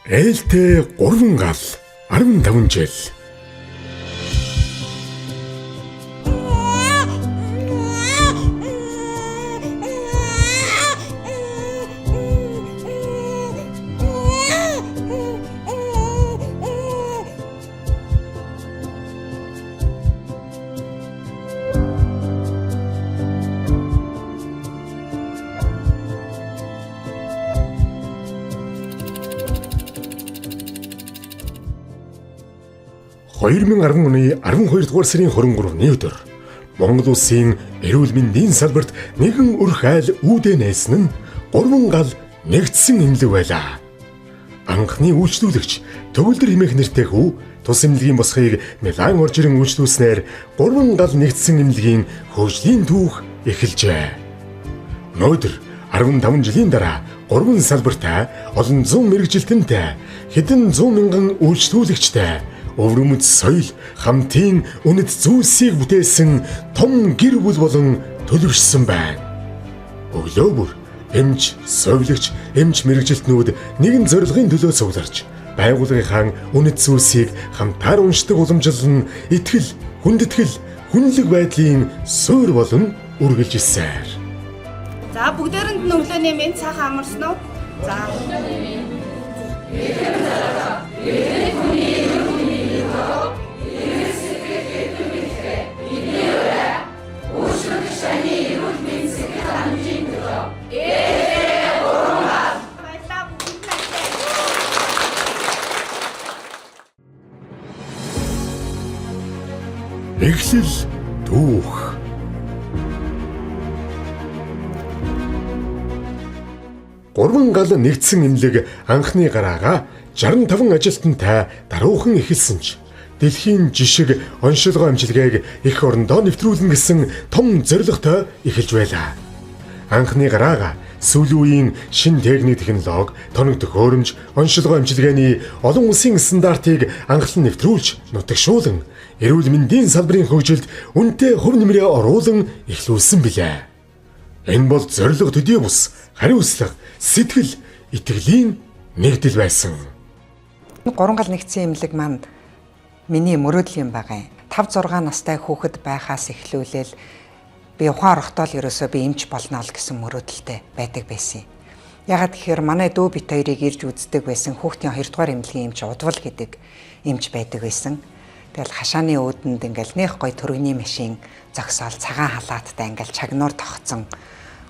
Ээлтэй 3 гал 15 жил. Оны 12 дугаар сарын 23-ны өдөр Монгол Улсын эрүүл мэндийн салбарт нэгэн өрх айл үүдээ найсан нь 3 гал нэгдсэн эмнэлэг байлаа. Анхны үйлчлүүлэгч Төгөлдөр хэмээх нэртэй хүү тус эмнэлгийн босхийг Милан орж ирэн үйлчлүүлснээр 3 гал нэгдсэн эмнэлгийн хөгжлийн түүх эхэлжээ. Өнөөдөр 15 жилийн дараа 3 салбартай олон зуун мэргэжилтэнтэй хэдэн 100 мянган үйлчлүүлэгчтэй өвөрмөц соёл хамтын үнэт зүйлсийг бүтээсэн том гэр бүл болон төлөвшсөн байна. Өглөө бүр эмч, совилогч, эмч мэргэжилтнүүд нэгэн зорилгын төлөө цугларч байгууллагынхаа үнэт зүйлсийг хамтаар уншдаг уламжлал нь итгэл, хүндэтгэл, хүнлэг байдлын суурь болон үргэлж ирсээр. За бүгдээрэнд нь өглөө нэмэн цаахан амарсан уу? За. Эхлэл түүх. Гурван гал нэгдсэн эмнэлэг анхны гараагаа 65 ажилтнтай даруухан эхэлсэн ч дэлхийн жишг оншилгоо амжилгааг эх орондоо нэвтрүүлнэ гэсэн том зорилготой эхэлж байлаа. Анхны гараагаа сүүлийн үеийн шин техник технологи, тоног төхөөрөмж, оншилгоо амжилгааны олон улсын стандартыг анхлан нэвтрүүлж, нутагшуулан эрүүл мэндийн салбарын хөгжилд үнэтэй хөв нэмрээ оруулан эхлүүлсэн билээ. Энэ бол зорилго төдий бус, хариуцлага, сэтгэл, итгэлийн нэгдэл байсан. 3 гал нэгдсэн эмнэлэг манд миний мөрөөдөл юм байгаа юм. 5-6 настай хүүхэд байхаас эхлүүлээл би ухаан орохдоо л ерөөсөө би эмч болно л гэсэн мөрөөдөлтэй байдаг байсан юм. Ягаад гэхээр манай дүү бит хоёрыг ирж үздэг байсан хүүхдийн 2 дугаар эмнэлгийн эмч Удвал гэдэг эмч байдаг байсан. Тэгэл хашааны өөдөнд ингээл нэх гой төрөгний машин зогсоол цагаан халааттай ингээл чагнуур тогтсон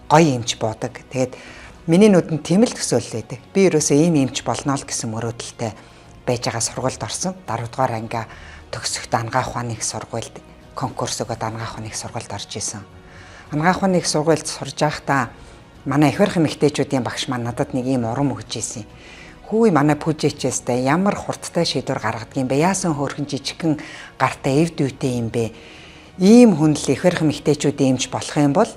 гой эмч буудаг. Тэгээд миний нүдэнд тийм л төсөөлөл байдаг. Би ерөөсөө ийм эмч болно л гэсэн мөрөөдөлтэй байж байгаа сургуульд орсон. 10 дугаар ангиа төгсөхдөө ангаах ухааны их сургуульд конкурс өгөөд ангаах ухааны их сургуульд орж исэн. Ангаах ухааны их сургуульд сурж байхдаа манай их барих эмэгтэйчүүдийн багш маань надад нэг ийм урам өгч исэн. Хүү манай пүжээчээстэй ямар хурдтай шийдвэр гаргадаг юм бэ? Яасан хөөрхөн жижигхэн гартай эвд үйтэй юм бэ? Ийм хүн л их барих эмэгтэйчүүдийн эмч болох юм бол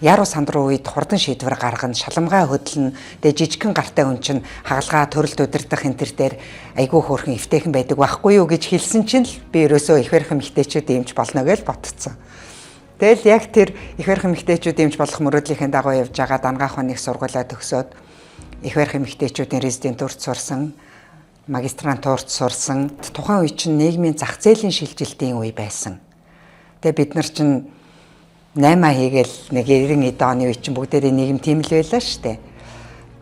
яруу сандруу үед хурдан шийдвэр гаргана, шаламгай хөдлөн, тэгээ жижигхэн гартай хүн чинь хагалгаа төрөлд удирдах энэ төр дээр айгүй хөөрхөн эвтэйхэн байдаг байхгүй юу гэж хэлсэн чинь л би ерөөсөө их барих эмэгтэйчүүдийн эмч болно гэж бодцсон. Тэгэл яг тэр их барих эмэгтэйчүүдийн эмч болох мөрөөдлийнхээ дагуу явж байгаа Дангаах ухааны их сургуулаа төгсөөд их барих эмэгтэйчүүдийн резидентурт сурсан, магистрантурт сурсан. Тухайн үе чинь нийгмийн зах зээлийн шилжилтийн үе байсан. Тэгээ бид нар чинь 8 хийгээл нэг 90 оны үе чинь бүгдээрээ нийгэм тийм л байлаа шүү дээ.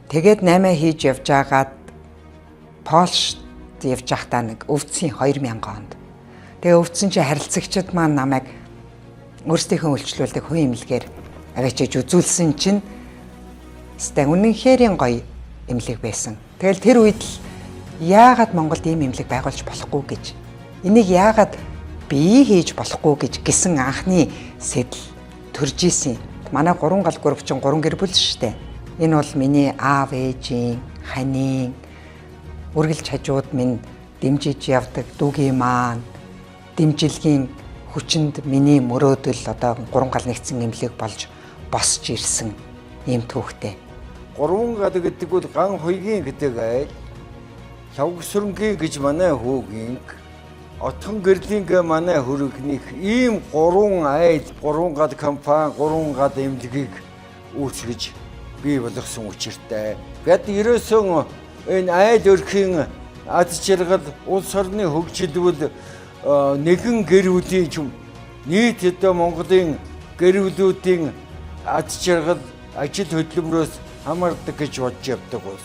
Тэгээд 8 хийж явж байгаад Польшд явж байхдаа нэг өвдсөн 2000 онд. Тэгээ өвдсөн чи харилцагчид маань намайг өөрсдийнхөө үйлчлүүлдэг хүн эмнэлгээр аваачиж үзүүлсэн чинь стэ үнэнхэрийн гоё эмнэлэг байсан. Тэгэл тэр үед л яагаад Монголд ийм эмнэлэг байгуулж болохгүй гэж, энийг яагаад бий хийж болохгүй гэж гисэн анхны сэтэл төрж исэн. Манай 3 гал групп чинь 3 гэр бүл шүү дээ. Энэ бол миний аав ээжийн, ханийн үргэлж хажууд минь дэмжиж явдаг дүүгийн маань дэмжилгийн хүчинд миний мөрөөдөл одоо 3 гал нэгдсэн эмнэлэг болж босч ирсэн ийм түүхтэй. 3 гал гэдэг бол ган хоёгийн гэдэг айл лавгсрынгийн гэж манай хүүгийн отхон гэрлийн манай хөрөгнийх ийм 3 айл 3 гал компани 3 гал эмнэлгийг үүсгэж бий болгосон учиртай. Гэт ерөөсөн энэ айд өрхийн аз жаргал улс орны хөгжилбөл нэгэн гэр бүлийн ч нийт одоо Монголын гэр бүлүүдийн аз жаргал ажил хөдөлмөрөөс хамаардаг гэж бодож явдаг бол.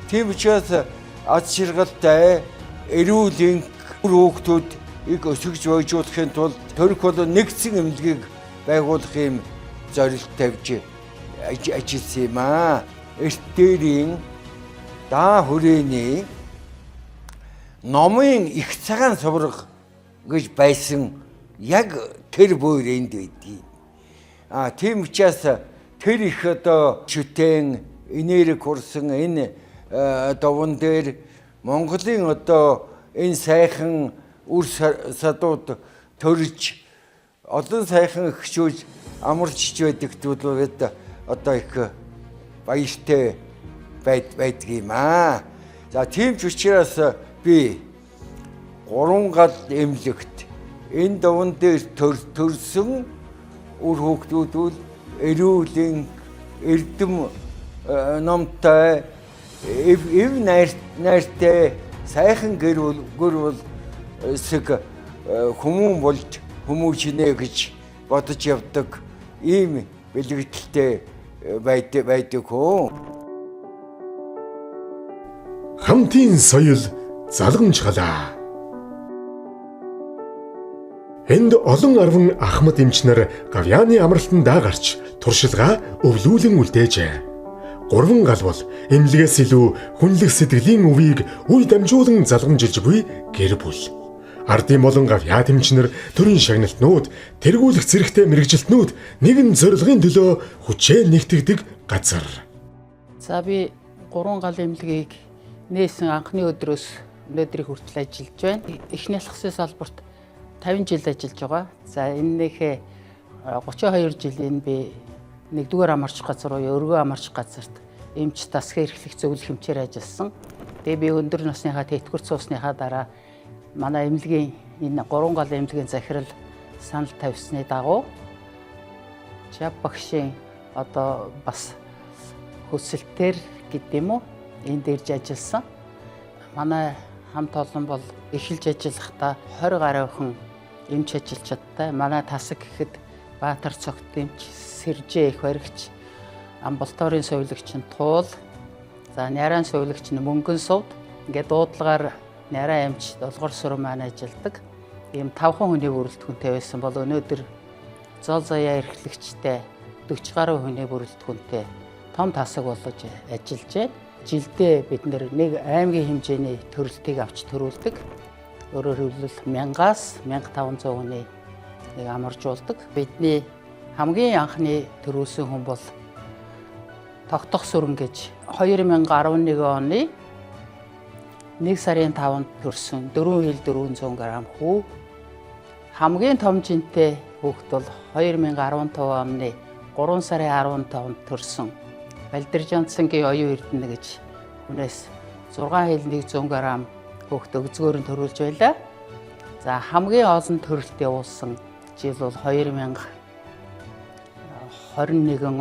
Тийм учраас аз жаргалтай эрүүл хүүхдүүдийг өсгөж бойжуулахын тулд төрөх болон нэгдсэн эмнэлгийг байгуулах юм зорилт тавьж ажилласан юм аа. Эрт дээрийн даа хүрээний номын их цагаан сувраг гэж байсан яг тэр бүр энд байдгийг. Тийм учраас тэр их одоо шүтэн энерги хүрсэн энэ довон дээр Монголын одоо энэ сайхан үр садууд төрж олон сайхан өгчөөж амарчж байдагт бол одоо их баяртай байдаг юм аа. За тийм ч учраас би 3 гал эмнэлэгт энэ довон дээр төрсөн үр хүүхдүүд бол эрүүлийн эрдэм номтой эв найртай сайхан гэр бүл эсэг хүмүүн болж хүмүүжинэ гэж бодож явдаг ийм бэлэгдэлтэй байдаг хөө. Хамтын соёл залгамжгалаа. Энд олон арван ахмад эмчнэр гавьяаны амралтандаа гарч туршилгаа өвлүүлэн үлдээжээ. 3 гал бол эмнэлгээс илүү хүнлэг сэтгэлийн өвийг үе дамжуулан залгамжилж буй гэр бүл. Ардын болон гавьяа эмчнэр төрийн шагналтнууд, тэргүүлэх зэрэгтэй мэрэгжилтнүүд нэгэн зорилгын төлөө хүчээ нэгтгэдэг газар. За би 3 гал эмнэлгийг нээсэн анхны өдрөөс өнөөдрийг хүртэл ажиллаж байна. Эхний алхсны салбарт 50 жил ажиллаж байгаа. За энэнийхээ 32 жилийн би 1-р амарч газар уу өргөө амарч газарт эмч тасгийн эрхлэх зөвлөх эмчээр ажилласан. Тэгээ би өндөр насныхаа тэтгэвэр цуусныхаа дараа манай эмнэлгийн энэ 3 гал эмнэлгийн захирал санал тавьсны дагуу Жав багшийн одоо бас хүсэлтээр гэдэм үү энд ирж ажилласан. Манай хамт олон бол эхэлж ажиллахдаа 20 гаруй хүн эмч ажилчдтай. Манай тасаг гэхэд Баатар цогт эмч, Сэржээ их баригч, амбулаторийн сувилагч нь Туул, за Нарийн сувилагч нь Мөнгөн сувд. Ингээд дуудлагаар Нарийн эмч Долгор сүрэн маань ажилдаг. Ийм 5 хүний бүрэлдэхүүнтэй байсан бол өнөөдөр зол заяа эрхлэгчтэй 40 гаруй хүний бүрэлдэхүүнтэй том тасаг болж ажиллаж байна. Жилдээ бид нэг аймгийн хэмжээний төрөлтийг авч төрүүлдэг. Өөрөөр хэлбэл 1000-аас 1500 хүний нэг амаржуулдаг. Бидний хамгийн анхны төрүүлсэн хүн бол Тогтох сүрэн гэж 2011 оны 1 сарын 5-нд төрсөн 4,400 г хүү. Хамгийн том жинтэй хүүхэд бол 2015 оны 3 сарын 15-нд төрсөн Балдир Жансангийн оюун эрдэнэ гэж хүнээс 6,100 г хүүхэд өгзгөөр нь төрүүлж байлаа. За хамгийн олон төрөлт явуулсан жил бол 2021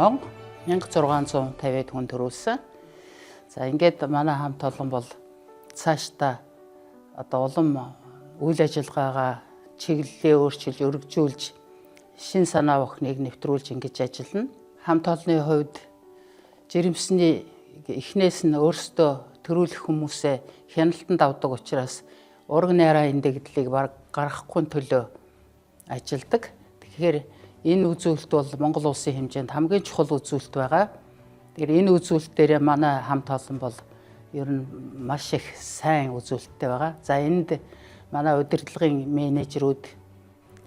он 1650 хүн төрүүлсэн. За ингээд манай хамт олон бол цаашдаа одоо улам үйл ажиллагаагаа чиглэлээ өөрчилж өргөжүүлж шин санаа охиныг нэвтрүүлж ингэж ажиллана. Хамт олонны хувьд жирэмсний эхнээс нь өөрсдөө төрүүлэх хүмүүсээ хяналтанд авдаг учраас ураг найраа эндэгдлийг гаргахгүй төлөө ажилладаг. Тэгэхээр энэ үзүүлэлт бол Монгол улсын хэмжээнд хамгийн чухал үзүүлэлт байгаа. Тэгэхээр энэ үзүүлэлт дээр манай хамт олон бол ер нь маш их сайн үзүүлэлттэй байгаа. За энд манай удирдлагын менежерүүд,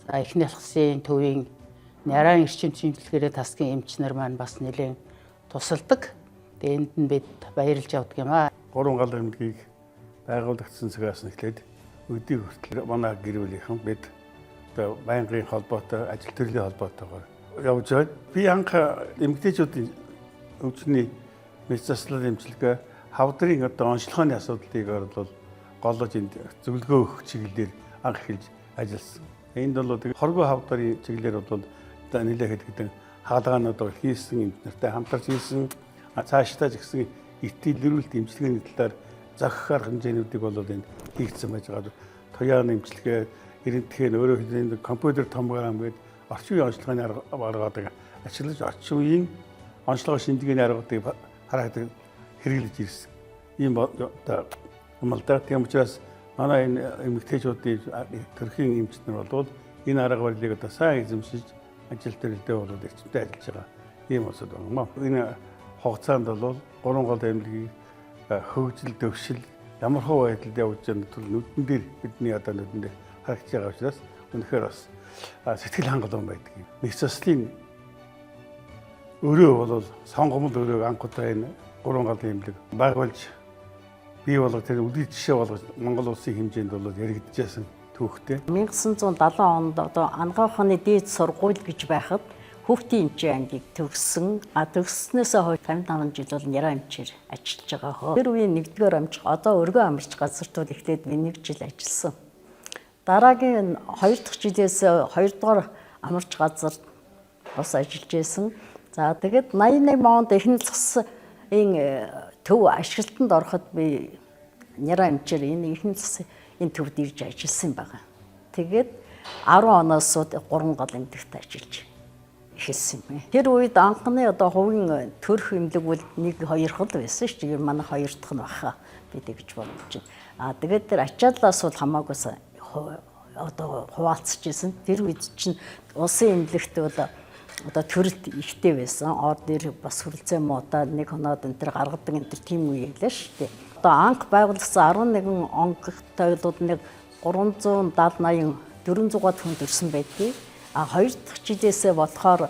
за эхний алхсын төвийн Нарийн эрчим чимтлэгээрээ тасгийн эмчнэр маань бас нэлээд тусалдаг. Тэгээ энд нь бид баярлж явдаг юм аа. 3 гал эмнэлгийг байгуулагдсан цагаас эхлээд өдийг хүртэл манай гэр бүлийнхэн бид одоо байнгын холбоотой, ажил төрлийн холбоотойгоор явж байна. Би анх эмэгтэйчүүдийн өвчний мэс заслал эмчилгээ хавдрын одоо онцлогооны асуудлыг бол голлож энд зөвлөгөө өгөх чиглэлээр анх эхэлж ажилласан. Энд бол хоргоо хавдрын чиглэлээр бол нэлээд хэдэн хаалгаанууд хийсэн эмч нартай хамтарч хийсэн цаашдаа ч гэсэн итгэл нэрүүлэлт эмчилгээний талаар захих арга хэмжээнүүдийг бол энд хийгдсэн байж байгаа. Туяаны эмчилгээ, эрентхэн өөрөөр хэлбэл компьютер томграм гэдэг орчин үеийн онцлогын аргуудыг ашиглаж орчин үеийн онцлогоо шинжилгээний аргуудыг хараадаг хэрэглэж ирсэн. Ийм юм л да. Тийм учраас манай энэ эмэгтэйчүүдийн төрхийн эмчнэр бол энэ арга барилыг одоо сайн эзэмшиж ажил төрөлдөө бол эрчимтэй ажиллаж байгаа. Ийм улсад байна. Энэ хугацаанд бол 3 гол эмнэлгийг хөгжил төвшил ямар хөө байдалд явж байгаа нь нүдэн дээр бидний одоо нүдэн дээр харагдаж байгаа учраас үнэхээр бас сэтгэл хангалуун байдаг юм. Нэг заслын өрөө бол сонгомл өрөөг анх удаа энэ 3 гол эмнэлэг байгуулж бий болгох тэр үдий жишээ болгож Монгол улсын хэмжээнд бол яригдчихсан түүхтэй. 1970 онд одоо анагаахны дээд сургууль гэж байхад хүүхдийн эмчийн ангийг төгссөн. Төгссөнөөсөө хойш 55 жил бол Яра эмчээр ажиллаж байгаа хөө. Тэр үеийн 1-р амч одоо өргөө амарч газартууд эхлээд 1 жил ажилласан. Дараагийн 2 дахь жилээс 2-р амарч газар бас ажиллаж байсан. За тэгээд 88 онд эхний засгийн төв ашиглалтанд ороход би Яра эмчээр энэ эхний засгийн энэ төвд ирж ажилласан байгаа. Тэгээд 10 оноос 3 гол эмнэлэгт ажиллаж эхэлсэн юм. Тэр үед анхны одоо хувийн төрх эмнэлэг бол 1-2 хол байсан шүү дээ. Манай 2 дахь нь баха бид гэж бодож байна. Тэгээд тэр ачааллаас бол хамаагүйс одоо хуваалцж ирсэн. Тэр үед чинь улсын эмнэлэгт бол одоо төрөлт ихтэй байсан. Ор дээр бас хүрэлцээ муудаа нэг хоноод энэ төр гаргадаг энэ төр тийм үе ялаа шүү дээ. Одоо анх байгуулагдсан 11 онгоцтойгууд нэг 370-80 400-аад хүн төрсэн байдгийг. 2 дахь жилээсээ болохоор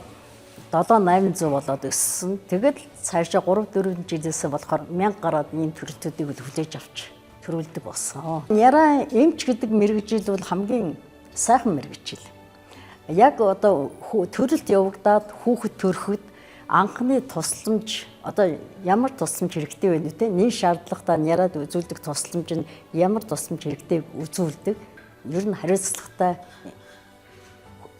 7-800 болоод өссөн. Тэгэл цаашаа 3-4 жилээсээ болохоор 1000 гараад ийм төрөлтүүдийг хүлээж авч төрүүлдэг болсон. Яра эмч гэдэг мэргэжил бол хамгийн сайхан мэргэжил. Яг одоо төрөлт явагдаад хүүхэд төрөхөд анхны тусламж одоо ямар тусламж хэрэгтэй вэ нүтэй? Нийт шаардлагатай Ярад үзүүлдэг тусламж нь ямар тусламж хэрэгтэй үзүүлдэг? Ер нь хариуцлагатай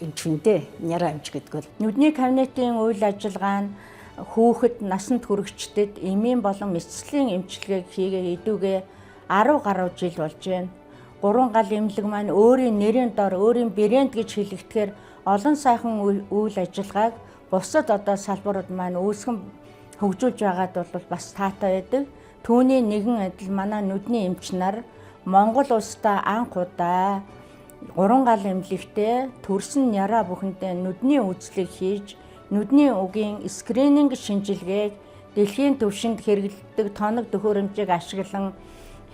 эмчүндээ Яра эмч гэдэг бол нүдний кабинетийн үйл ажиллагаа нь хүүхэд насанд хүрэгчдэд эмийн болон мэцлийн эмчилгээг хийгээ идүүгээ 10 гаруй жил болж байна. 3 гал эмнэлэг маань өөрийн нэрийн дор өөрийн брэнд гэж хэлэгдэхээр олон сайхан үйл ажиллагааг бусад одоо салбарууд маань үүсгэн хөгжүүлж байгаад бол бас таатай байдаг. Түүний нэгэн адил манай нүдний эмч нар Монгол улстай анх удаа 3 гал эмнэлэгтээ төрсөн Яра бүхэндээ нүдний үзлэг хийж нүдний үгийн скрининг шинжилгээг дэлхийн түвшинд хэрэглэдэг тоног төхөөрөмжийг ашиглан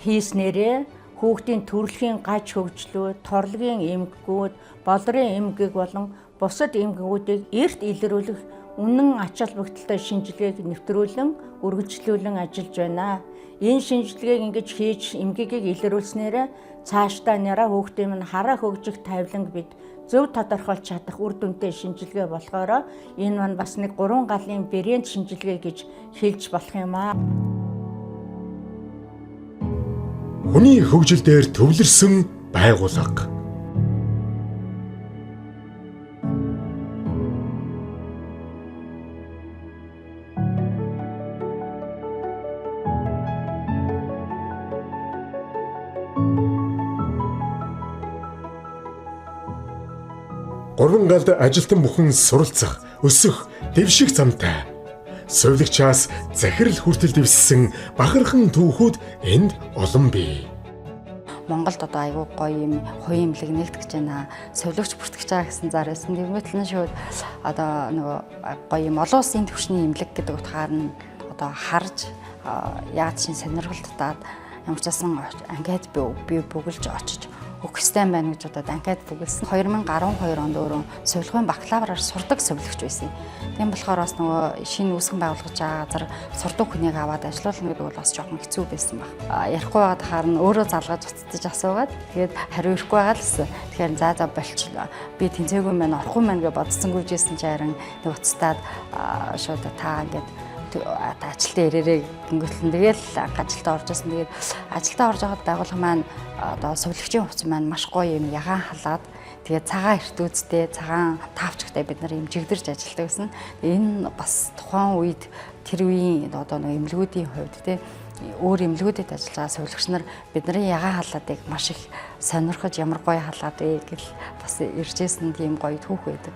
хийснээрээ хүүхдийн төрөлхийн гаж хөгжлүүд, торлогийн эмгэгүүд, болрын эмгэг болон бусад эмгэгүүдийг эрт илрүүлэх үнэн ач холбогдолтой шинжилгээг нэвтрүүлэн үргэлжлүүлэн ажиллаж байна. Энэ шинжилгээг ингэж хийж эмгэгийг илрүүлснээр цаашдаа Яра хүүхдийн минь хараа хөгжих тавиланг бид зөв тодорхойлж чадах үр дүнтэй шинжилгээ болохоор энэ маань бас нэг 3 галын брэнд шинжилгээ гэж хэлж болох юм аа. Хүний хөгжил дээр төвлөрсөн байгууллага. Гурван галд ажилтан бүхэн суралцах, өсөх, дэвших замтай. Сувилагчаас захирал хүртэл дэвссэн бахархан түүхүүд энд олон бий. Монголд одоо аюу гоё юм хувийн эмнэлэг нэгтгэж байна. Сувилагч бүртгэж байгаа гэсэн зарайсан. Тэгмэтлэн шууд одоо нөгөө гоё юм олон улсын түвшний эмнэлэг гэдэг утгаар нь одоо харж яг чинь сонирхолтой ямар ч асан анкет би бүгэлж очиж өгөх ёстой байна гэж одоо анкет бүгэлсэн. 2012 онд өөрөө сувилгын бакалавраар сурдаг сувилагч байсан. Тийм болохоор бас нөгөө шинэ үүсгэн байгуулгаж байгаа газар сурдаг хүнийг аваад ажиллуулна гэдэг бол бас жоохон хэцүү байсан баг. Ярихгүй байгаад харна өөрөө залгаж уцтаж асуугаад тэгээд хариу ирэхгүй байгаа л гэсэн. Тэгэхээр за болчихлоо. Би тэнцээгүй мэн орохгүй мэн гэж бодсонгүй жийсэн чи харин нэг уцтаад шууд та ингээд ажилтаа ирээрээ гингөтлөн тэгэл ажилтаа орж ирсэн. Тэгээд ажилтаа орж байгаад байгууллага маань одоо сувилагчийн хувцас маань маш гоё юм ягаан халаад тэгээд цагаан эртүүдтэй цагаан таавчтай бид нар юм жигдэрж ажилладаг гэсэн. Энэ бас тухайн үед тэр үеийн одоо нэг эмнэлгүүдийн хувьд те өөр эмнэлгүүдэд ажиллаж байгаа сувилагч нар бидний ягаан халаадыг маш их сонирхож ямар гоё халаад вэ гэл бас иржсэн тийм гоё түүх байдаг.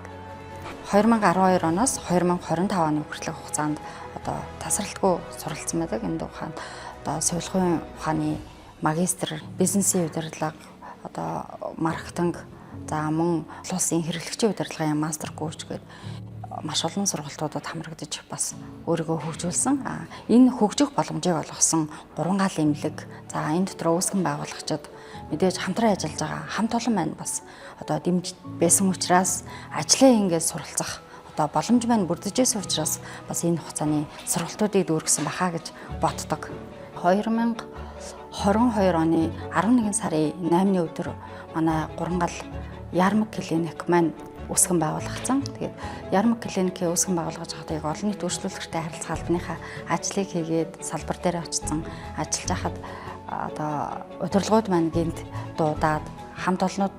2012 оноос 2025 оны хүртэлх хугацаанд одоо тасралтгүй суралцсан байдаг. Энэ ухаанд одоо сувилгын ухааны магистр, бизнесийн удирдлага, одоо маркетинг, за мөн улс улсын хэрэглэгчийн удирдлагын мастер коуч гэдэг маш олон сургалтуудад хамрагдаж бас өөрийгөө хөгжүүлсэн. Энэ хөгжих боломжийг олгосон 3 гал эмнэлэг, за энэ дотор үүсгэн байгуулагчид мэдээж хамтран ажиллаж байгаа хамт олон маань бас одоо дэмж байсан учраас ажлаа ингээд суралцах одоо боломж маань бүрдэж байсан учраас бас энэ хугацааны сургалтуудыг дүүргэсэн бахаа гэж боддог. 2022 оны 11 сарын 8-ны өдөр манай 3 гал Ярмаг клиник маань үүсгэн байгуулагдсан. Тэгээд Ярмаг клиникийн үүсгэн байгуулгаж байгааг олон нийт үйлчлүүлэгчтэй харилцаа албаныхаа ажлыг хийгээд салбар дээр очсон ажиллаж хахад одоо удирдлагууд маань гинт дуудаад хамт олнууд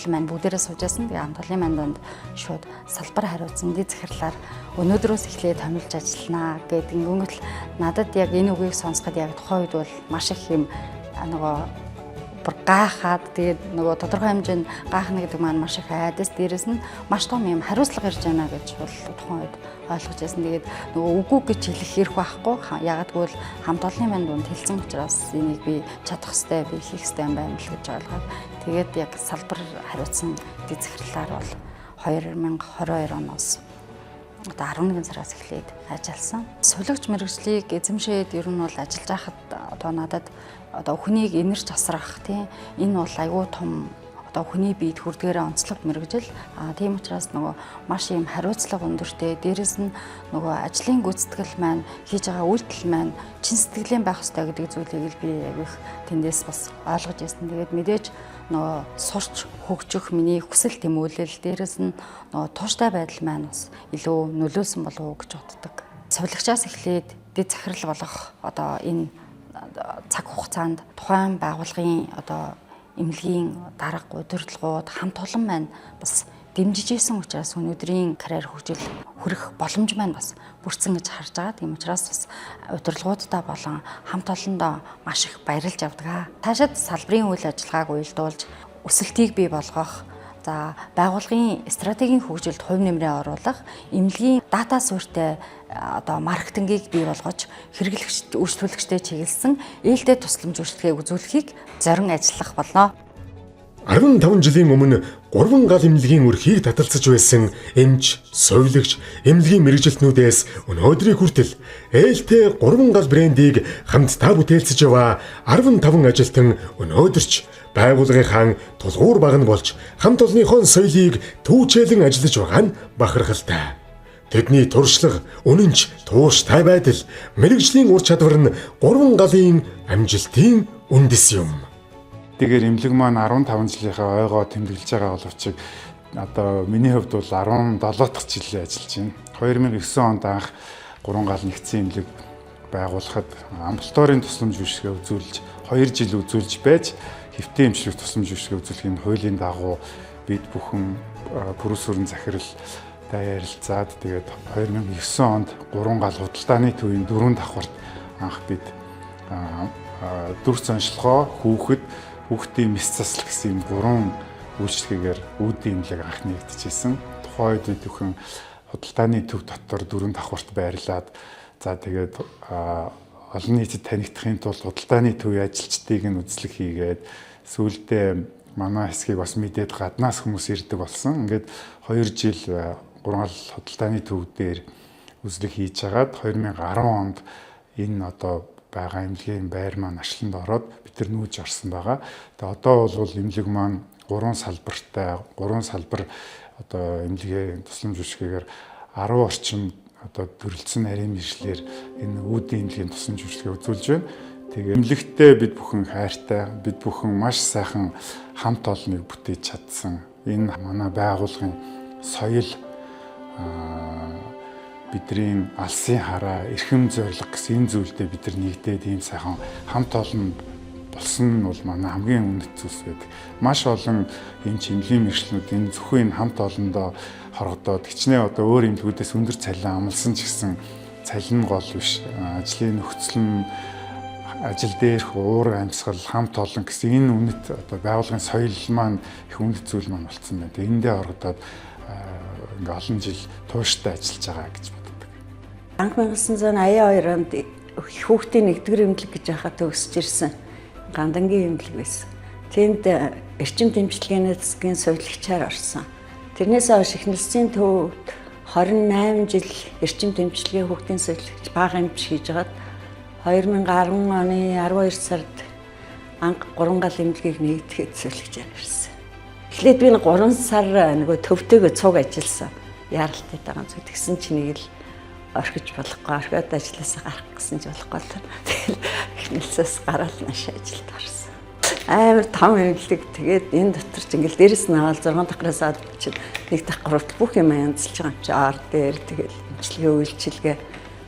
маань бүгдээрээ сууж байсан. Тэгээ хамт олонны маань донд шууд салбар хариуцсан дэд захирлаар өнөөдрөөс эхлээд томилж ажилланаа гэдэг ингэнгүүт надад яг энэ үгийг сонсоход яг тухайн үед бол маш их юм нөгөө гайхаад тэгээд нөгөө тодорхой хэмжээнд гайхна гэдэг маань маш их айдас, дээрэс нь маш том юм хариуцлага ирж байна гэж бол тухайн үед ойлгож байсан. Тэгээд нөгөө үгүй гэж хэлэх хэрэг байхгүй. Ягаад гэвэл хамт олонны маань дунд хэлсэн учраас энийг би чадах ёстой, би хийх ёстой юм байна л гэж ойлгоод тэгээд яг салбар хариуцсан дэд захирлаар бол 2022 оноос одоо 11 сараас эхлээд ажилласан. Сувилагч мэргэжлийг эзэмшээд ер нь бол ажиллаж байхад одоо надад одоо хүнийг инэрч асрах тийм энэ бол аюул том одоо хүний биед хүрдгээрээ онцлог мэргэжил. Тийм учраас нөгөө маш юм хариуцлага өндөртэй. Дээрэс нь нөгөө ажлын гүйцэтгэл маань хийж байгаа үйлдэл маань чин сэтгэлийн байх ёстой гэдэг зүйлийг би яг их тэндээс бас ойлгож ирсэн. Тэгээд мэдээж нөгөө сурч хөгжих миний хүсэл тэмүүлэл, дээрэс нь нөгөө тууштай байдал маань бас илүү нөлөөлсөн болов уу гэж боддог. Сувилагчаас эхлээд дэд захирал болох одоо энэ цаг хугацаанд тухайн байгууллагын одоо эмнэлгийн дарга удирдлагууд хамт олон маань бас дэмжиж исэн учраас өнөөдрийн карьер хөгжил хүрэх боломж маань бас бүрдсэн гэж харж байгаа. Тийм учраас бас удирдлагуудаа болон хамт олондоо маш их баярлж авдаг. Таашаад салбарын үйл ажиллагааг уялдуулж өсөлтийг бий болгох, за байгууллагын стратегийн хөгжилд хувь нэмрээ оруулах, эмнэлгийн дата суурьтай одоо маркетингийг бий болгож хэрэглэгч үйлчлүүлэгчтэй чиглэсэн ээлтэй тусламж үйлчлэгийг үзүүлэхийг зорин ажиллах болно. 15 жилийн өмнө 3 гал эмнэлгийн өрхийг таталцаж байсан эмч, сувилагч, эмнэлгийн мэргэжилтнүүдээс өнөөдрийн хүртэл ээлтэй 3 гал брендийг хамтдаа бүтээлцэж яваа 15 ажилтан өнөөдөрч байгууллагынхаа тулгуур баг нь болж хамт олонныхон соёлыг түүчээлэн ажиллаж байгаа нь бахархалтай. Тэдний туршлага, үнэнч, тууштай байдал, мэргэжлийн ур чадвар нь 3 галын амжилтын үндэс юм. Тэгэхээр эмнэлэг маань 15 жилийнхаа ойгоо тэмдэглэж байгаа боловч одоо миний хувьд бол 17 дахь жилийн ажиллаж байна. 2009 онд анх 3 гал нэгдсэн эмнэлэг байгуулахад амбулаторийн тусламж үйлчилгээ үзүүлж 2 жил үзүүлж байж хэвтэн эмчлэг тусламж үйлчилгээ үзүүлэхийн хуулийн дагуу бид бүхэн пүрэсүрэн захиралтай ярилцаад тэгээд 2009 онд 3 гал худалдааны төвийн 4 давхарт анх бид дүрс онцлогоо хүүхдийн мэс заслах гэсэн 3 үйлчлэгээр үүдийн эмнэлэг анх нэгдэжсэн. Тухайн үед бид бүхэн худалдааны төв дотор 4 давхарт байрлаад за тэгээд олон нийтэд танигдахын тулд худалдааны төвийн ажилчдыг нь үзлэг хийгээд сүүлдээ манай хэсгийг бас мэдээд гаднаас хүмүүс ирдэг болсон. Ингээд 2 жил 3 гал худалдааны төв дээр үзлэг хийж хагаад 2010 онд энэ одоо байгаа эмнэлгийн байр маань ашланд ороод бид нар нүүж орсон байгаа. Тэгээ одоо бол эмнэлэг маань 3 салбартай 3 салбар одоо эмнэлгийн тусламж үйлчилгээгээр 10 орчим одоо төрөлцсөн нарийн мэргэжлэр энэ үүдийн эмнэлгийн тусламж үйлчилгээ үзүүлж байна. Тэгээ эмнэлэгтэй бид бүхэн хайртай, бид бүхэн маш сайхан хамт олныг бүтээж чадсан. Энэ манай байгууллагын соёл бидний алсын хараа, эрхэм зориг гэсэн энэ зүйлдээ бид нар нэгдээд ийм сайхан хамт олон болсон нь бол манай хамгийн үнэт зүйлс байдаг. Маш олон энэ эмнэлгийн мэргэжлүүд энэ зөвхөн энэ хамт олондоо хоргодоод хичнээн одоо өөр эмнэлгүүдээс өндөр цалин амласан ч гэсэн цалин гол биш. Ажлын нөхцөл нь ажил дээрх уур амьсгал, хамт олон гэсэн энэ үнэт одоо байгууллагын соёл маань их үнэт зүйл маань болцсон байна. Эндээ орогдоод ингээ олон жил тууштай ажиллаж байгаа гэж боддог. Анх 1982 онд хүүхдийн нэгдүгээр эмнэлэг гэж яхаа төгсөж ирсэн гандангийн эмнэлэг байсан. Тэнд эрчим дэмжлэгийн засгийн сувилагчаар орсон. Тэрнээс хойш эхнэлцийн төвд 28 жил эрчим дэмжлэгийн хүүхдийн сувилагч бага эмч хийж байгаад 2010 оны 12 сард анх 3 гал эмнэлгийг нэгтгэхэд сувилагчаар ирсэн. Эхлээд би 3 сар нөгөө төвтэйгөө цуг ажилласан. Яралтай байгаа зүг тэгсэн чинь нэг л орхиж болохгүй, орхиод ажилласаа гарах гэсэн ч болохгүй. Тэгэл эхнэлцээс гараад нааш ажилд орсон. Амар том эмнэлэг тэгээд энэ дотор ч ингээл дээрэс нь аваад 6 давхраас чинь нэг дах гуравт бүх юм янзлж байгаа юм чи ар дээр тэгэл эмчилгээ үйлчилгээ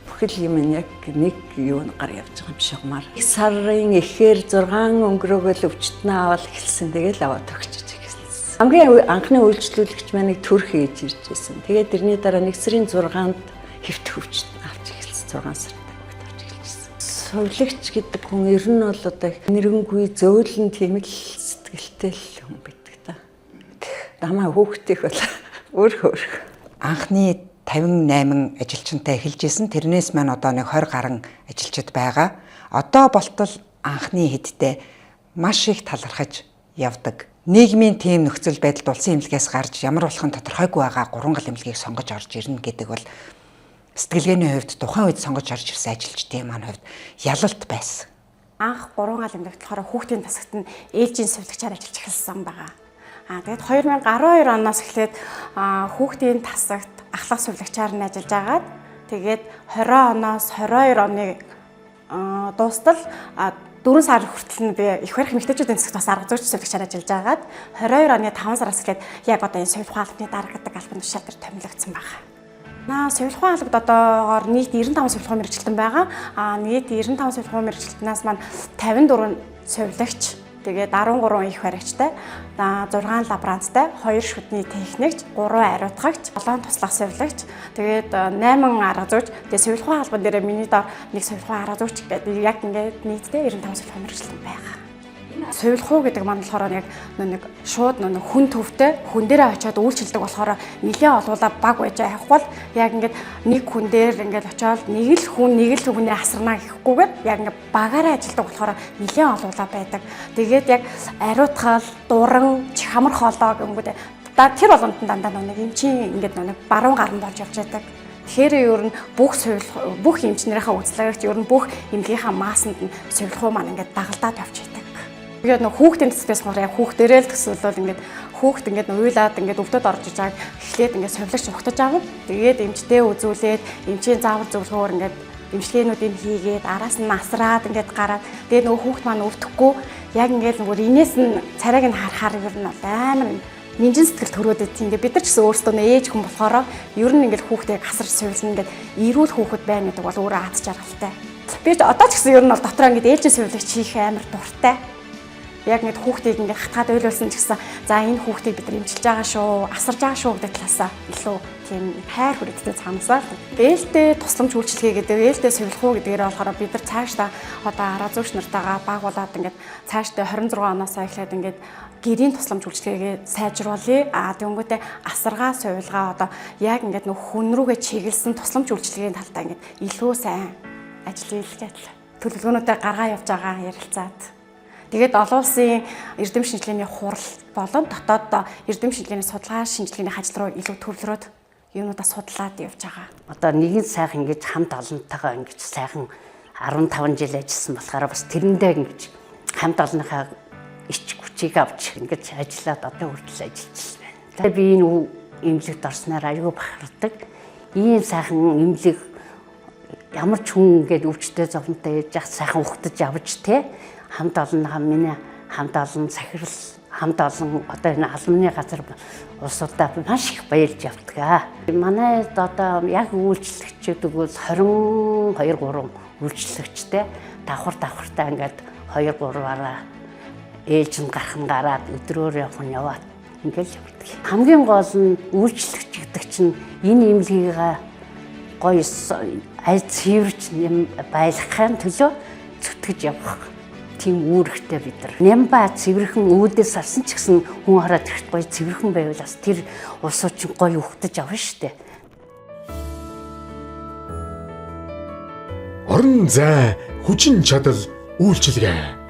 бүхэл юм яг нэг юу гар явж байгаа юм шиг мар. Сарын эхээр 6 өнгөрөөгөл өвчтнээ аваад эхэлсэн. Тэгэл аваад өгчөж эхэлсэн. Хамгийн анхны үйлчлүүлэгч маань нэг төр хийж ирж байсан. Тэгээд тэрний дараа нэг сарын 6-нд хэвтэх өвчтөн авч эхэлсэн. 6 сард сувилагч гэдэг хүн ер нь бол одоо нэрнгүй зөөлөн тийм л сэтгэлтэй л хүн байдаг та. Намаа хөөхтөх бол өөр. Анхны 58 ажилчинтай эхэлжсэн. Тэрнээс маань одоо нэг 20 гаруй ажилчид байгаа. Одоо болтол анхны хэдтэй маш их талархаж явдаг. Нийгмийн тийм нөхцөл байдалд улсын эмнэлгээс гарч ямар болохын тодорхойгүй байгаа 3 гал эмнэлгийг сонгож орж ирнэ гэдэг бол сэтгэлгээний хувьд тухайн үед сонгож орж ирсэн ажилчдын маань хувьд ялалт байсан. Анх 3 гал эмнэлэгт болохоор хүүхдийн тасагт нь ээлжийн сувилагчаар ажиллаж эхэлсэн байгаа. Тэгээд 2012 оноос эхлээд хүүхдийн тасагт ахлах сувилагчаар нь ажиллаж агаад тэгээд 20 оноос 22 оны дуустал 4 сар хүртэл нь би их барих эмэгтэйчүүдийн засагт бас арга зүйч сувилагчаар ажиллаж агаад 22 оны 5 сараас эхлээд яг одоо энэ сувилах албаны дарга гэдэг албан тушаал дээр томилогдсон байгаа. Сувилахын албад одоогоор нийт 95 сувилахын мэргэжилтэн байгаа. Нийт 95 сувилахын мэргэжилтнээс маань 54 сувилагч, тэгээд 13 их баригчтай, 6 лаборанттай, 2 шүдний техникч, 3 ариутгагч, 7 туслах сувилагч, тэгээд 8 арга зүйч. Тэгээд сувилахын албан дээр миний доор нэг сувилахын арга зүйч гэдэг яг ингээд нийтдээ 95 сувилахын мэргэжилтэн байгаа. Сувилах уу гэдэг маань болохоор яг нэг шууд хүн төвтэй хүн дээрээ очиод үйлчилдэг болохоор нэлээд олуулаа баг байж авах бол яг ингээд нэг хүн дээр ингээд очиод нэг л хүнээ асарна гэхгүйгээр яг ингээд багаараа ажилладаг болохоор нэлээд олуулаа байдаг. Тэгээд яг ариутгал, дуран, хамар хоолой гэмгүүд тэр болгонд дандаа нэг эмчийн ингээд нэг баруун гарн болж явж байдаг. Тэгэхээр ер нь бүх эмчнэрийнхээ үзлэгч ер нь бүх эмнэлгийнхаа маасанд нь сувилах уу маань ингээд дагалдаад явж байдаг. Тэгээд хүүхдийн төсвөөс яг хүүхдэрээ л төсөөлөл ингээд хүүхд ингээд уйлаад ингээд өвдөд орж иж байгааг эхлээд ингээд сувилагч ухтаж авна. Тэгээд эмчтэй үзүүлээд эмчийн заавар зөвлөгөөр ингээд эмчилгээнүүдийг хийгээд араас нь насраад ингээд гараад тэгээд хүүхд маань өвдөхгүй яг ингээд энээс нь царайг нь харахаар ер нь амар нинжин сэтгэл төрөөд тийм ингээд бид нар ч гэсэн өөрсдөө ээж хүн болохоор ер нь ингээд хүүхдийг асар сувилна ингээд эрүүл хүүхэд байна гэдэг бол өөрөө аз жаргалтай. Би ч одоо ч гэсэн ер нь бол дотроо ингээд ээлжийн сувилагч хийх амар дуртай. Яг нэг хүүхдийг ингээд хатгаад ойлуулсан ч гэсэн за энэ хүүхдийг бид нар эмчилж байгаа шүү, асарж байгаа шүү гэдэг талаасаа илүү тийм хайр хүрээдтэй цаанасаа. Ээлтэй тусламж үйлчилгээ гэдэг, ээлтэй сувилах уу гэдгээр болохоор бид нар цаашдаа одоо арга зүйч нартайгаа баг болоод ингээд цаашдаа 26 оноос эхлээд ингээд гэрийн тусламж үйлчилгээгээ сайжруулъя. Тэнгүүтээ асаргаа, сувилгаа одоо яг ингээд нөх хүн рүүгээ чиглэсэн тусламж үйлчилгээний талдаа ингээд илүү сайн ажил хийлгэж төлөвлөгөөнүүдээ гаргаа явж байгаа ярилцаад. Тэгээд олон улсын эрдэм шинжилгээний хурал болон дотоод эрдэм шинжилгээний судалгаа шинжилгээний ажил руу илүү төвлөрөөд юмудаа судлаад явж байгаа. Одоо нэгэн сайхан ингэж хамт олонтойгоо ингэж сайхан 15 жил ажилласан болохоор бас тэрэндээ ингэж хамт олонныхаа ич хүчийг авч ингэж ажиллаад одоо хүртэл ажиллаж байна. Тэгээд би энэ эмнэлэгт орсноор аюу бахархдаг. Ийм сайхан эмнэлэг ямар ч хүн ингэж өвчтэй зовлонтой яж сайхан ухтаж авч те хамт олонныхаа миний хамт олон сахирал хамт олон одоо энэ албаны газар улсуудаа маш их баярлж явдаг. Манайд одоо яг үйлчлэгчид бол 22-3 үйлчлэгчтэй давхартай ингээд 2-3-аараа ээлж нь гарах нь гараад өдрөөр явах нь яваад ингээд явдаг. Хамгийн гол нь үйлчлэгч гэдэг чинь энэ эмнэлгийг гоё айц цэвэрч байлгахын төлөө зүтгэж явах тийм үүрэгтэй бид нар. Нямба цэвэрхэн үүдээс авсан ч гэсэн хүн хараад ирэхэд гоё цэвэрхэн байвал бас тэр улсууд чинь гоё ухтаж авна штэ. Орон зай, хүчин чадал, үйлчилгээ.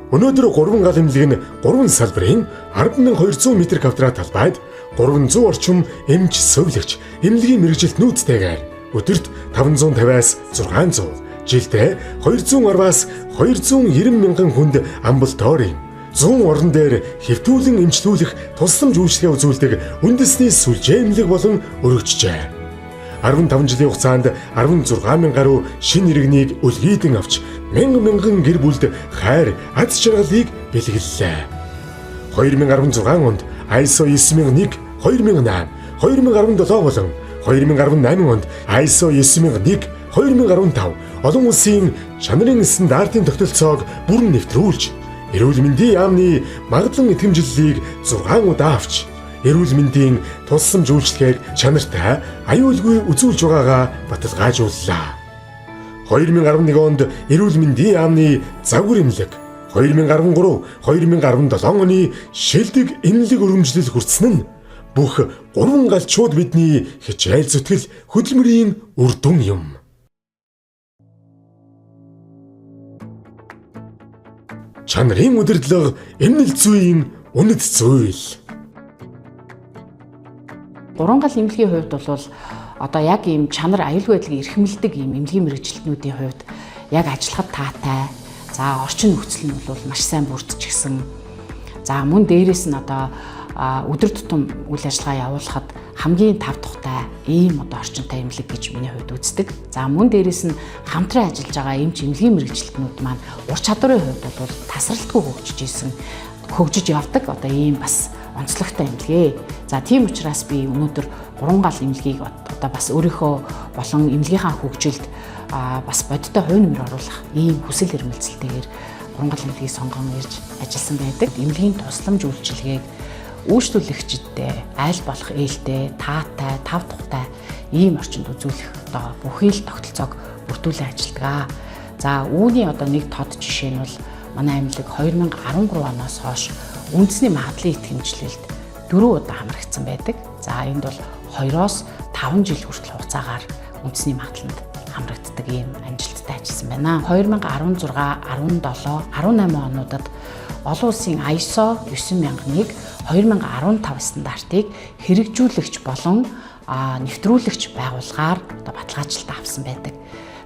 Өнөөдөр 3 гал эмнэлэг нь 3 салбарын 10,200 м2 талбайд 300 орчим эмч сувилагч эмнэлгийн мэргэжилт нүүдтэйгээр өдөрт 550-аас 600, жилдээ 210-аас 290 мянган хүнд амбулаторийн 100 орон дээр хэвтүүлэн эмчлүүлэх тусламж үйлчилгээ үзүүлдэг үндэсний сүлжээ эмнэлэг болон өргөжжээ. 15 жилийн хугацаанд 16,000 гаруй шинэ иргэнийг үлгийдэн авч мянган гэр бүлд хайр аз жаргалыг бэлгэллээ. 2016 онд ISO 9001, 2008, 2017 болон 2018 онд ISO 9001, 2015 олон улсын чанарын стандартын тогтолцоог бүрэн нэвтрүүлж, эрүүл мэндийн яамны магадлан итгэмжлэлийг 6 удаа авч эрүүл мэндийн тусламж үйлчилгээг чанартай аюулгүй үзүүлж байгаагаа баталгаажууллаа. 2011 онд эрүүл мэндийн яамны загвар эмнэлэг, 2013-2017 оны шилдэг эмнэлэг өргөмжлөл хүртсэн нь бүх 3 галчууд бидний хичээл зүтгэл хөдөлмөрийн үр дүн юм. Чанарын удирдлага эмнэлэг зүйн үнэт зүйл. 3 гал эмнэлгийн хувьд бол одоо яг ийм чанар аюулгүй байдлыг эрхэмлдэг ийм эмнэлгийн мэргэжилтнүүдийн хувьд яг ажиллахад таатай. За орчин нөхцөл нь бол маш сайн бүрдчихсэн. За мөн дээрэс нь одоо өдөр тутам үйл ажиллагаа явуулахад хамгийн тав тухтай ийм одоо орчинтай эмнэлэг гэж миний хувьд үздэг. За мөн дээрэс нь хамтран ажиллаж байгаа эмч эмнэлгийн мэргэжилтнүүд маань ур чадварын хувьд бол тасралтгүй хөгжиж явдаг одоо ийм бас онцлогтой эмнэлгээ. За тийм учраас би өнөөдөр 3 гал эмнэлгийг одоо бас өөрийнхөө болон эмнэлгийнхаа хөгжилд бас бодиттой хувь нэмэр оруулах ийм хүсэл эрмэлзэлтэйгээр 3 гал эмнэлгийг сонгон ирж ажилласан байдаг. Эмнэлгийн тусламж үйлчилгээг үйлчлүүлэгчдэд айл болох ээлтэй, таатай, тав тухтай ийм орчинд үзүүлэх одоо бүхий л тогтолцоог бүрдүүлэн ажилладаг. За үүний одоо нэг тод жишээ нь бол манай эмнэлэг 2013 оноос хойш үндэсний магадлалын итгэмжлэлд 4 удаа хамрагдсан байдаг. За энд бол 2-оос 5 жил хүртэл хугацаагаар үндэсний магадлалд хамрагддаг ийм амжилттай ажилласан байна. 2016, 17, 18 онуудад олон улсын ISO 9001, 2015 стандартыг хэрэгжүүлэгч болон нэвтрүүлэгч байгууллагаар одоо баталгаажлалт авсан байдаг.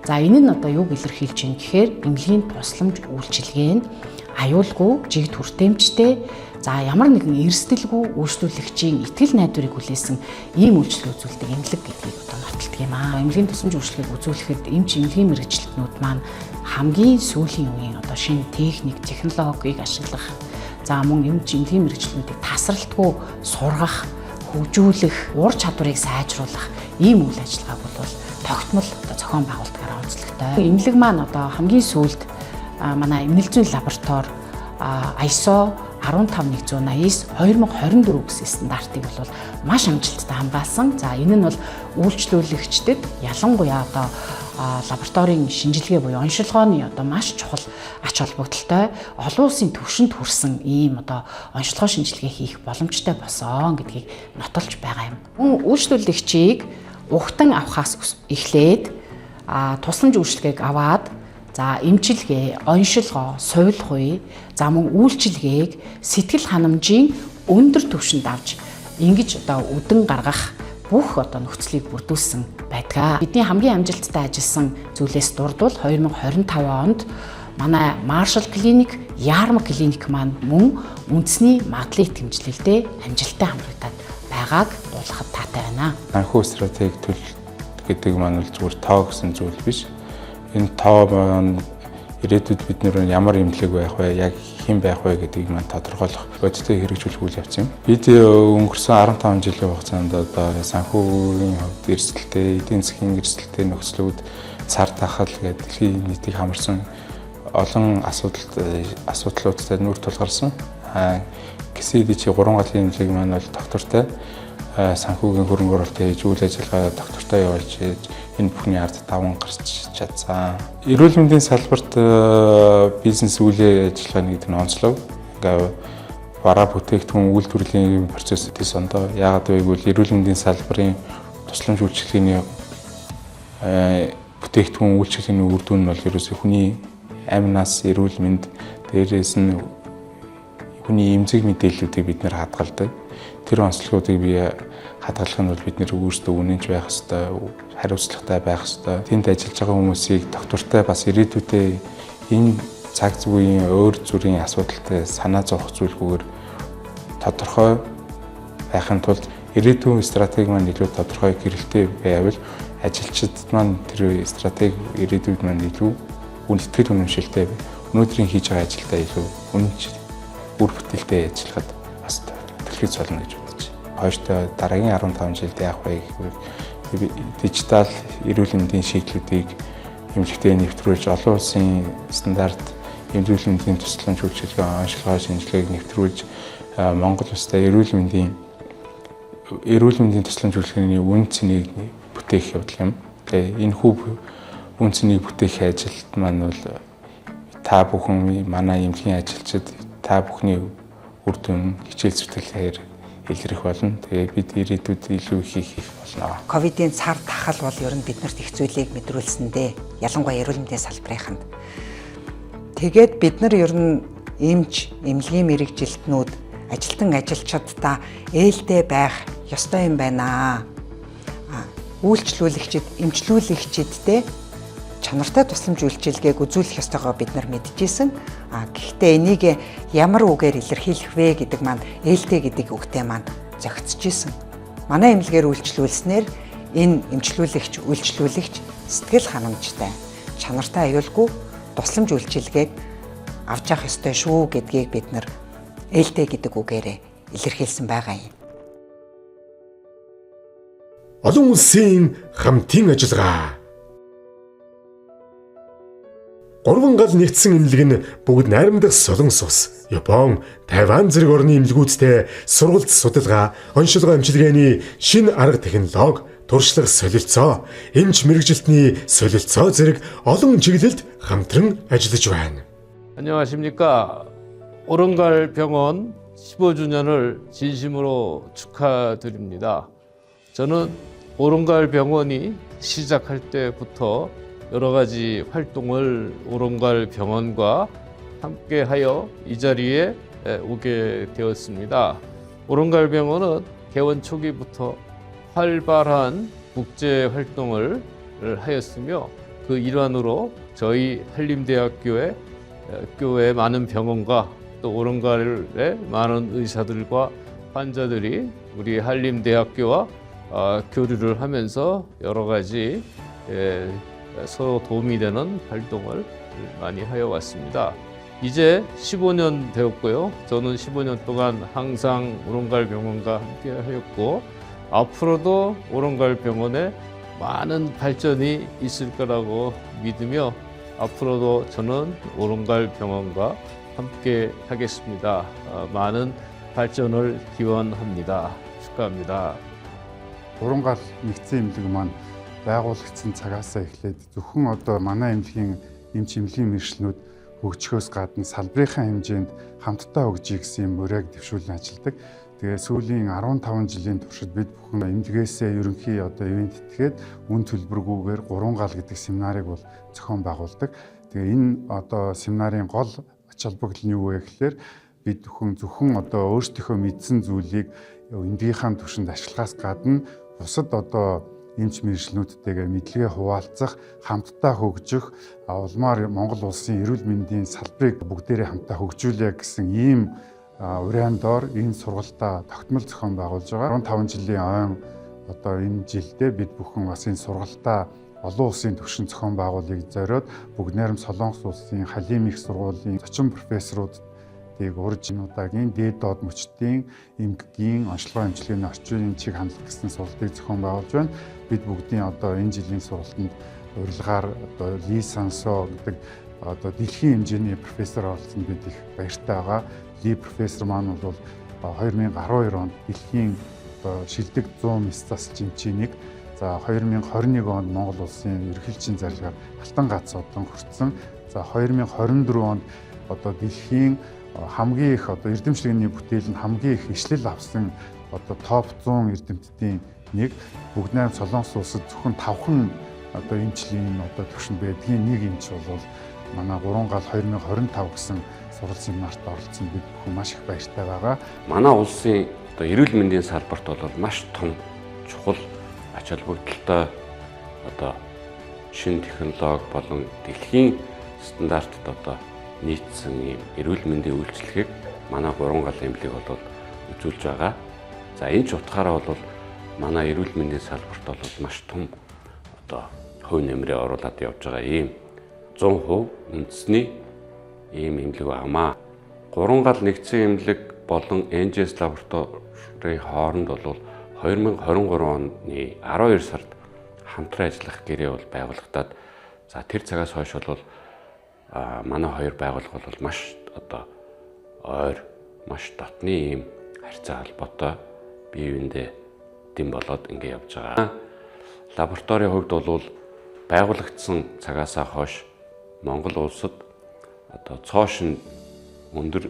За энэ нь одоо юуг илэрхийлж байна гэхээр эмнэлгийн тусламж үйлчилгээ нь аюулгүй, жигд хүртээмжтэй, за ямар нэгэн эрсдэлгүй үйлчлүүлэгчийн итгэл найдварыг хүлээсэн ийм үйлчлэл үзүүлдэг эмнэлэг гэдгийг одоо нотолдог юм аа. Эмнэлгийн тусламж үйлчлэгийг үзүүлэхэд эмч эмнэлгийн мэргэжилтнүүд маань хамгийн сүүлийн үеийн одоо шинэ техник, технологиг ашиглах, за мөн эмч эмнэлгийн мэргэжилтнүүдийг тасралтгүй сургах, хөгжүүлэх, ур чадварыг сайжруулах ийм үйл ажиллагааг бол тогтмол одоо зохион байгуулалтаараа онцлогтой. Эмнэлэг маань одоо хамгийн сүүлд манай эмнэлэг зүйн лаборатори ISO 15189 2024 гэсэн стандартыг бол маш амжилттай хамгаалсан. За энэ нь бол үйлчлүүлэгчдэд ялангуяа одоо лабораторийн шинжилгээ буюу оншилгооны одоо маш чухал ач холбогдолтой олон улсын түвшинд хүрсэн ийм одоо оншилгоо шинжилгээ хийх боломжтой болсон гэдгийг нотолж байгаа юм. Мөн үйлчлүүлэгчийг угтан авахаас эхлээд тусламж үйлчилгээг аваад за эмчилгээ, оншилгоо, сувилах үе, за мөн үйлчилгээг сэтгэл ханамжийн өндөр түвшинд авч ингэж одоо үдэн гаргах бүх одоо нөхцөлийг бүрдүүлсэн байдаг. Бидний хамгийн амжилттай ажилласан зүйлээс дурдвал 2025 онд манай Marshall Clinic, Yarmouth Clinic маань мөн үндэсний магадлалын итгэмжлэлдээ амжилттай хамрагдаад байгааг дуулахад таатай байна. Анхүү стратеги төлөлт гэдэг маань л зүгээр тоо гэсэн зүйл биш. Энэ тоо маань ирээдүйд бид нэр ямар эмнэлэг байх вэ, яг хэн байх вэ гэдгийг маань тодорхойлох бодиттой хэрэгжүүлэх үйл явц юм. Бид өнгөрсөн 15 жилийн хугацаанд одоо санхүүгийн хувьд эрсдэлтэй, эдийн засгийн эрсдэлтэй нөхцлүүд цар тахал гэдэг дэлхийн нийтийг хамарсан олон асуудлуудтай нүүр тулгарсан. Гэсэд чи 3 галын эмнэлэг маань бол доктортой санхүүгийн хөрөнгө оруулалт хийж үйл ажиллагаа доктортой явуулж энэ бүхний ард даван гарч чадсан. Эрүүл мэндийн салбарт бизнес үйл ажиллагааны гэдэг нь онцлог. Ингээ бараа бүтээгдэхүүн үйлдвэрлэлийн процессыг сондоо. Яагаад гэвэл эрүүл мэндийн салбарын тусламж үйлчилгээний бүтээгдэхүүн үйлчилгээний үр дүн нь бол ерөөсөө хүний амнаас эрүүл мэнд дээрээс нь хүний эмзэг мэдээллүүдийг бид нэр хадгалдаг. Тэр онцлогуудыг би хадгалах нь бол бид нэр өөрсдөө үнэнч байх ёстой, хариуцлагатай байх ёстой. Тэнд ажиллаж байгаа хүмүүсийг доктортой бас ирээдүйдээ энэ цаг зүйн өөр зүрийн асуудалтай санаа зовох зүйлгүйгээр тодорхой байхын тулд ирээдүйн стратеги маань илүү тодорхой гэрэлтэй байвал ажилчид маань тэр стратеги ирээдүйд маань илүү үнэтгэл үнэмшилтэй өнөөдрийн хийж байгаа ажилдаа илүү үнэнч үр бүтээлтэй ажиллахад бас төлөвлөж болно гэж бодож байна. Хойштой дараагийн 15 жилд яах вэ гэвэл дижитал эрүүл мэндийн шийдлүүдийг эмнэлэгтээ нэвтрүүлж олон улсын стандарт эрүүл мэндийн тусламж үйлчилгээ онцлогоо шинжилгээг нэвтрүүлж Монгол улстай эрүүл мэндийн тусламж үйлчилгээний үн цэнийг бүтээх явдал юм. Тэгээ энэ хөв үн цэнийг бүтээх ажилд маань бол та бүхэн манай эмнэлгийн ажилчид та бүхний үр дүн хичээл зүтгэлээр илэрх болно. Тэгээ бид ирээдүйд илүү их хийх болно. Ковидын цар тахал бол ер нь биднэрт их зүйлийг мэдрүүлсэндээ ялангуяа эрүүл мэндийн салбарынханд. Тэгээд бид нар ер нь эмнэлгийн мэрэгжилтнүүд ажилтан ажилчдаа ээлтэй байх ёстой юм байна. Үйлчлүүлэгчид, эмчлүүлэгчидтэй чанартай тусламж үйлчилгээг үзүүлэх ёстойгоо бид нар мэдчихсэн. Гэхдээ энийг ямар үгээр илэрхийлэх вэ гэдэг маань ээлтэй гэдэг үгтэй маань зохицчихсэн. Манай эмнэлгээр үйлчлүүлснээр энэ эмчлүүлэгч, үйлчлүүлэгч сэтгэл ханамжтай, чанартай аюулгүй тусламж үйлчилгээг авч явах ёстой шүү гэдгийг бид нар ээлтэй гэдэг үгээр илэрхийлсэн байгаа юм. Олон улсын хамтын ажиллагаа. 3 гал нэгдсэн эмнэлэг нь бүгд найрамдах Солонгос улс, Япон, Тайван зэрэг орны эмнэлгүүдтэй сургалт судалгаа, онцлогоо эмчилгээний шинэ арга технологи, туршлага солилцоо, эмч мэрэгжилтний солилцоо зэрэг олон чиглэлд хамтран ажиллаж байна. 안녕하십니까. 오른갈 병원 15주년을 진심으로 축하드립니다. 저는 오른갈 병원이 시작할 때부터 여러 가지 활동을 오른갈 병원과 함께하여 이 자리에 오게 되었습니다. 오른갈 병원은 개원 초기부터 활발한 국제 활동을 하였으며 그 일환으로 저희 한림대학교의 많은 병원과 또 오른갈의 많은 의사들과 환자들이 우리 한림대학교와 교류를 하면서 여러 가지 서로 도움이 되는 활동을 많이 하여 왔습니다. 이제 15년 되었고요. 저는 15년 동안 항상 오른갈 병원과 함께 하였고 앞으로도 오른갈 병원에 많은 발전이 있을 거라고 믿으며 앞으로도 저는 오른갈 병원과 함께 하겠습니다. 많은 발전을 기원합니다. 축하합니다. Урунгал нэгдсэн эмнэлэг маань байгуулагдсан цагаасаа эхлээд зөвхөн одоо манай эмнэлгийн эмч эмнэлгийн мэргэжлүүд хөгжихөөс гадна салбарынхаа хэмжээнд хамтдаа хөгжих гэсэн юм мөрөөг дэвшүүлэн ажилладаг. Тэгээ сүүлийн 15 жилийн туршид бид бүхэн эмнэлгээсээ ерөнхий одоо ивент этгээд үн төлбөргүйгээр 3 гал гэдэг семинарыг бол зохион байгуулдаг. Тэгээ энэ одоо семинарын гол ач холбогдол нь юу вэ гэхээр бид зөвхөн одоо өөрсдийнхөө мэдсэн зүйлийг эмнэлгийнхаа түвшинд ашиглахаас гадна бусад одоо эмч мэргэжлүүдтэйгээ мэдлэгээ хуваалцах, хамтдаа хөгжих, улмаар Монгол улсын эрүүл мэндийн салбарыг бүгдээрээ хамтдаа хөгжүүлэх гэсэн ийм уриандор энэ сургалтаа тогтмол зохион байгуулж байгаа. 15 жилийн ойн одоо энэ жилдээ бид бүхэн бас энэ сургалтаа олон улсын түвшинд зохион байгуулахыг зориод бүгд найрам Солонгос улсын Халим их сургуулийн зочин профессорууд урьж энэ удаагийн дээд доод мөчтийн эмгэгийн онцлогоо эмчилгээний орчин чиг хандлага гэсэн сургалтыг зохион байгуулж байна. Бид бүгдийн одоо энэ жилийн сургалтанд урилгаар одоо Ли Сансо гэдэг одоо дэлхийн хэмжээний профессор оролцсонд бид их баяртай байгаа. Ли профессор маань бол 2012 онд дэлхийн одоо шилдэг 100 мис засалж эмчийг за 2021 онд Монгол улсын ерөнхийлөгчийн зарилгаар Алтан гац одон хүртсэн. За 2024 онд одоо дэлхийн хамгийн их одоо эрдэмчлэгийн бүтээл нь хамгийн их ишлэл авсан одоо топ 100 эрдэмтдийн нэг бүгд найрамд Солонгос улсад зөвхөн 5хан одоо эмчлийн одоо төвшин байдгийн нэг эмч бол манай 3 гал 2025 гэсэн сурал семинарт оролцсон бид бүхэн маш их баяртай байгаа. Манай улсын одоо эрүүл мэндийн салбарт бол маш том чухал ач холбогдолтой одоо шинэ технологи болон дэлхийн стандартад одоо нийцсэн ийм эрүүл мэндийн үйлчилгээг манай 3 гал эмнэлэг бол үзүүлж байгаа. За энэ ч утгаараа бол манай эрүүл мэндийн салбарт бол маш том одоо хувь нэмрээ оруулаад явж байгаа ийм 100% үндэсний ийм эмнэлэг байнамаа. 3 гал нэгдсэн эмнэлэг болон NGS лабораторийн хооронд бол 2023 оны 12 сард хамтран ажиллах гэрээ бол байгуулагдаад за тэр цагаас хойш бол манай хоёр байгууллага бол маш одоо ойр маш дотны ийм харьцаа холбоотой бие биендээ дэм болоод ингэ явж байгаа. Лабораторийн хувьд бол байгуулагдсан цагаасаа хойш Монгол улсад одоо цоошин өндөр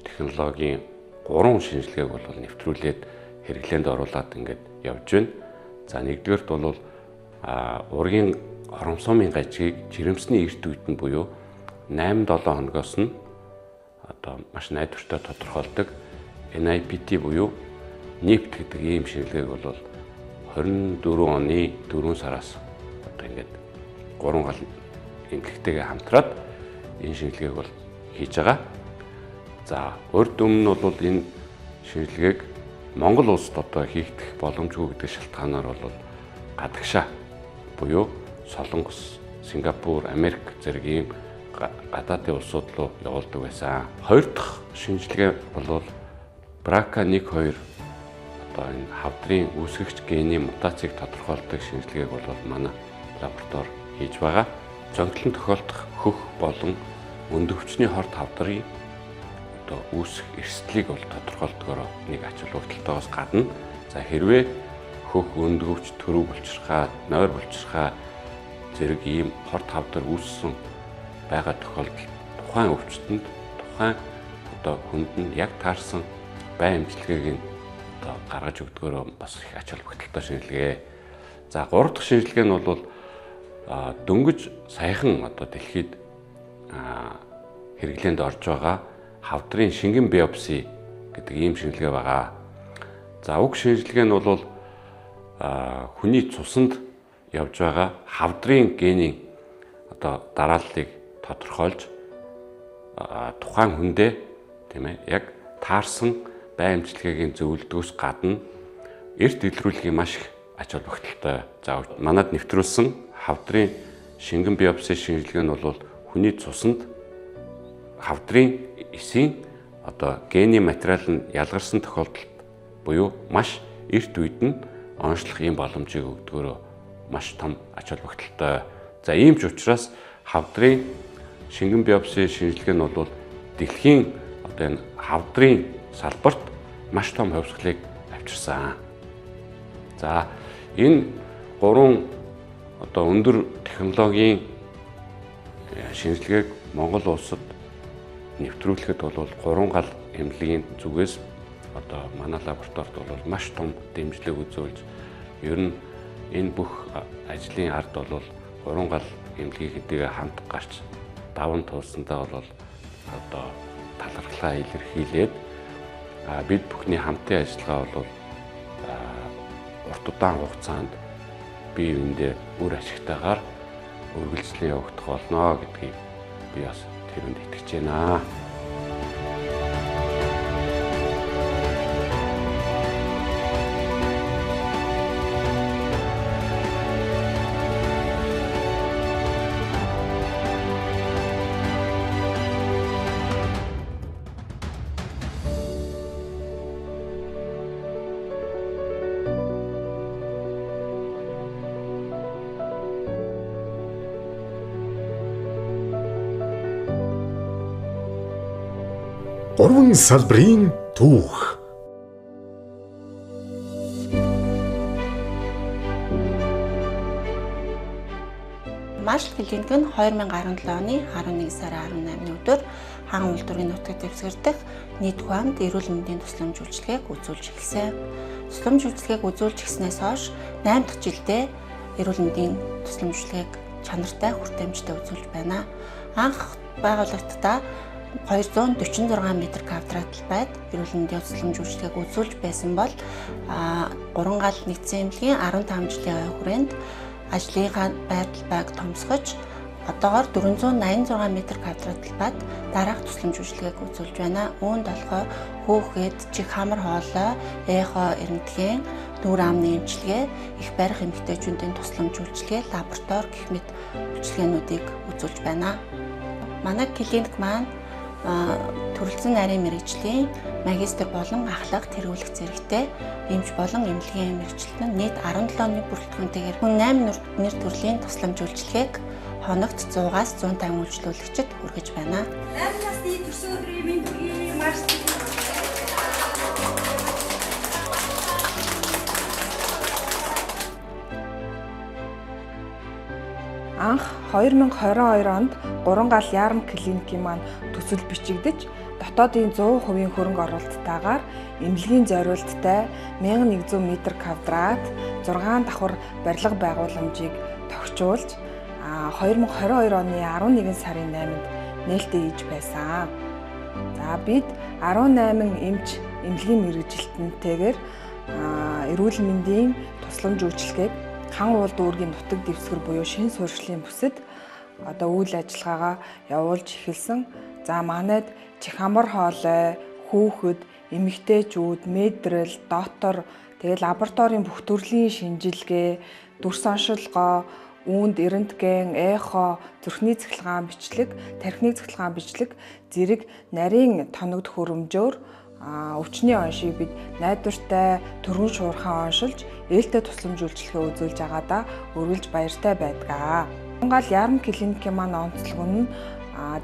технологийн 3 шинжилгээг бол нэвтрүүлээд хэрэглээнд оруулаад ингээд явж байна. За нэгдүгээрт бол ургийн хоромсоомын гажиг жирэмсний эрт үедэн буюу 8-7 хоногоос нь одоо маш найдвартай тодорхойлдог NIPT буюу NIPT гэдэг ийм шинжилгээг бол 24 оны 4 сараас одоо ингээд 3 гал эмнэлэгтэйгээ хамтраад энэ шинжилгээг бол хийж байгаа. За урд өмнө бол энэ шинжилгээг Монгол улсад одоо хийгдэх боломжгүй гэдэг шалтгаанаар бол гадагшаа буюу Солонгос, Сингапур, Америк зэрэг ийм гадаадын улсууд руу явуулдаг байсан. Хоёр дахь шинжилгээ бол BRCA1-2 одоо энэ хавдрын үүсгэгч генийн мутацийг тодорхойлдог шинжилгээг бол манай лаборатори хийж байгаа. Зөнгөлөн тохиолдох хөх болон өндөр хүчний хорт хавдрын одоо үүсэх эрсдлийг бол тодорхойлдгоор нэг ач холбогдолтойгоос гадна за хэрвээ хөх өндгөвч төрөв булчирхаа, нойр булчирхаа зэрэг ийм хорт хавдар үүссэн байгаа тохиолдолд тухайн өвчтөнд тухайн одоо хүнд нь яг таарсан бай эмчилгээг нь одоо гаргаж өгдгөөрөө бас их ач холбогдолтой шинжилгээ. За 3 дахь шинжилгээ нь бол дөнгөж саяхан одоо дэлхийд хэрэглээнд орж байгаа хавдрын шингэн биопси гэдэг ийм шинжилгээ байгаа. За уг шинжилгээ нь бол хүний цуснд явж байгаа хавдрын генийн одоо дарааллыг тодорхойлж тухайн хүндээ тийм ээ яг таарсан бай эмчилгээгийн зөвлөдгөөс гадна эрт илрүүлэхийн маш их ач холбогдолтой. За манад нэвтрүүлсэн хавдрын шингэн биопси шинжилгээ нь бол хүний цуснд хавдрын эсийн одоо генийн материал нь ялгарсан тохиолдолд буюу маш эрт үед нь онцлох ийм боломжийг өгдгөөрөө маш том ач холбогдолтой. За ийм ч учраас хавдрын шингэн биопси шинжилгээ нь бол дэлхийн одоо энэ хавдрын салбарт маш том хувьсгалыг авчирсан. За энэ 3 одоо өндөр технологийн шинжилгээг Монгол улсад нэвтрүүлэхэд бол 3 гал эмнэлгийн зүгээс одоо манай лабораторид бол маш том дэмжлэг үзүүлж ер нь энэ бүх ажлын ард бол 3 гал эмнэлгийн хэдийгээр хамт гарч даван туулсандаа бол одоо талархлаа илэрхийлээд бид бүхний хамтын ажиллагаа бол урт удаан хугацаанд бие биендээ үр ашигтайгаар үргэлжлэн явагдах болно гэдгийг би бас тэрэнд итгэж байна. Гурван салбарын түүх. Маршал клиник нь 2017 оны 11 сарын 18-ны өдөр хаан үйлдвэрийн нутагт дэвсгэрдэх нийт хүнд эрүүл мэндийн тусламж үйлчилгээг үзүүлж эхэлсэн. Тусламж үйлчилгээг үзүүлж эхэлснээс хойш 8 дахь жилдээ эрүүл мэндийн тусламж үйлчилгээг чанартай хүртээмжтэй үзүүлж байна. Анх байгууллагатаа 246 м2 талбайд эрүүл мэндийн тусламж үйлчилгээг үзүүлж байсан бол 3 гал нэгдсэн эмнэлгийн 15 жилийн ой хүрээнд ажлынхаа байрталбайг томсгож одоогоор 486 м2 талбайд дараах тусламж үйлчилгээг үзүүлж байна. Үүнд болохоор хөөхөд, чих хамар хоолой, эхо эрэмтгийн, нүур амны эмчилгээ, их барих эмэгтэйчүүдийн тусламж үйлчилгээ, лаборатори гэх мэт үйлчилгээнүүдийг үзүүлж байна. Манай клиник маань төрөлцсөн нарийн мэргэжлийн магистр болон ахлах тэргүүлэх зэрэгтэй эмч болон эмнэлгийн мэргэжилтэн нийт 17 оны бүрэлдэхүүнтэйгээр 8 нэр төрлийн тусламж үйлчилгээг хоногт 100-аас 150 үйлчлүүлэгчид хүргэж байна. 8 насны төрсөн өдрийн мэндийн марш. Анх 2022 онд 3 гал Ярм клиникийн маань төсөл бичигдэж дотоодын 100% хөрөнгө оруулалттайгаар эмнэлгийн зориулттай 1100 м2 6 давхар барилга байгууламжийг тохижуулж 2022 оны 11 сарын 8-нд нээлттэй хийж байсан. За бид 18 эмч эмнэлгийн мэргэжилтэнтэйгээр эрүүл мэндийн тусламж үйлчилгээг хан уул дүүргийн нутаг дэвсгэр буюу шинэ суурьшлийн бүсэд одоо үйл ажиллагаагаа явуулж эхэлсэн. За манайд чих хамар хоолой, хүүхэд, эмэгтэйчүүд, мэдрэл, доктор, тэгээд лабораторийн бүх төрлийн шинжилгээ, дүрс оншилгоо, үүнд рентген, эхо, зүрхний цэцлэгаан бичлэг, тархины цэцлэгаан бичлэг зэрэг нарийн тоногд хөрөмжөөр өвчний оншийг бид найдвартай төргөн шуурхаа оншилж ээлтэй тусламж үйлчилгээ үзүүлж байгаадаа өргөлж баяртай байдаг. Монгол Ярм клиникийн маань онцлог нь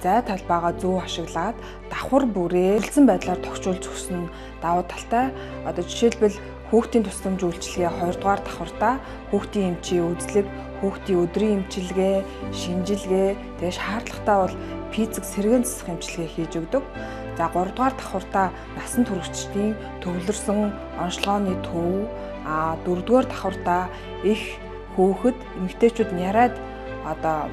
зай талбайгаа зөв ашиглаад давхар бүрээ үлдсэн байдлаар тохижуулж өгсөн давуу талтай. Одоо жишээлбэл хүүхдийн тусламж үйлчилгээ 2 дугаар давхартаа хүүхдийн эмчийн үзлэг, хүүхдийн өдрийн эмчилгээ, шинжилгээ, тэгээ шаардлагатай бол физик сэргээн засах эмчилгээ хийж өгдөг. За 3 дугаар давхартаа насан туршидчдийн төвлөрсөн онцлогооны төв, 4 дугаар давхартаа их хүүхэд, эмэгтэйчүүд няраад одоо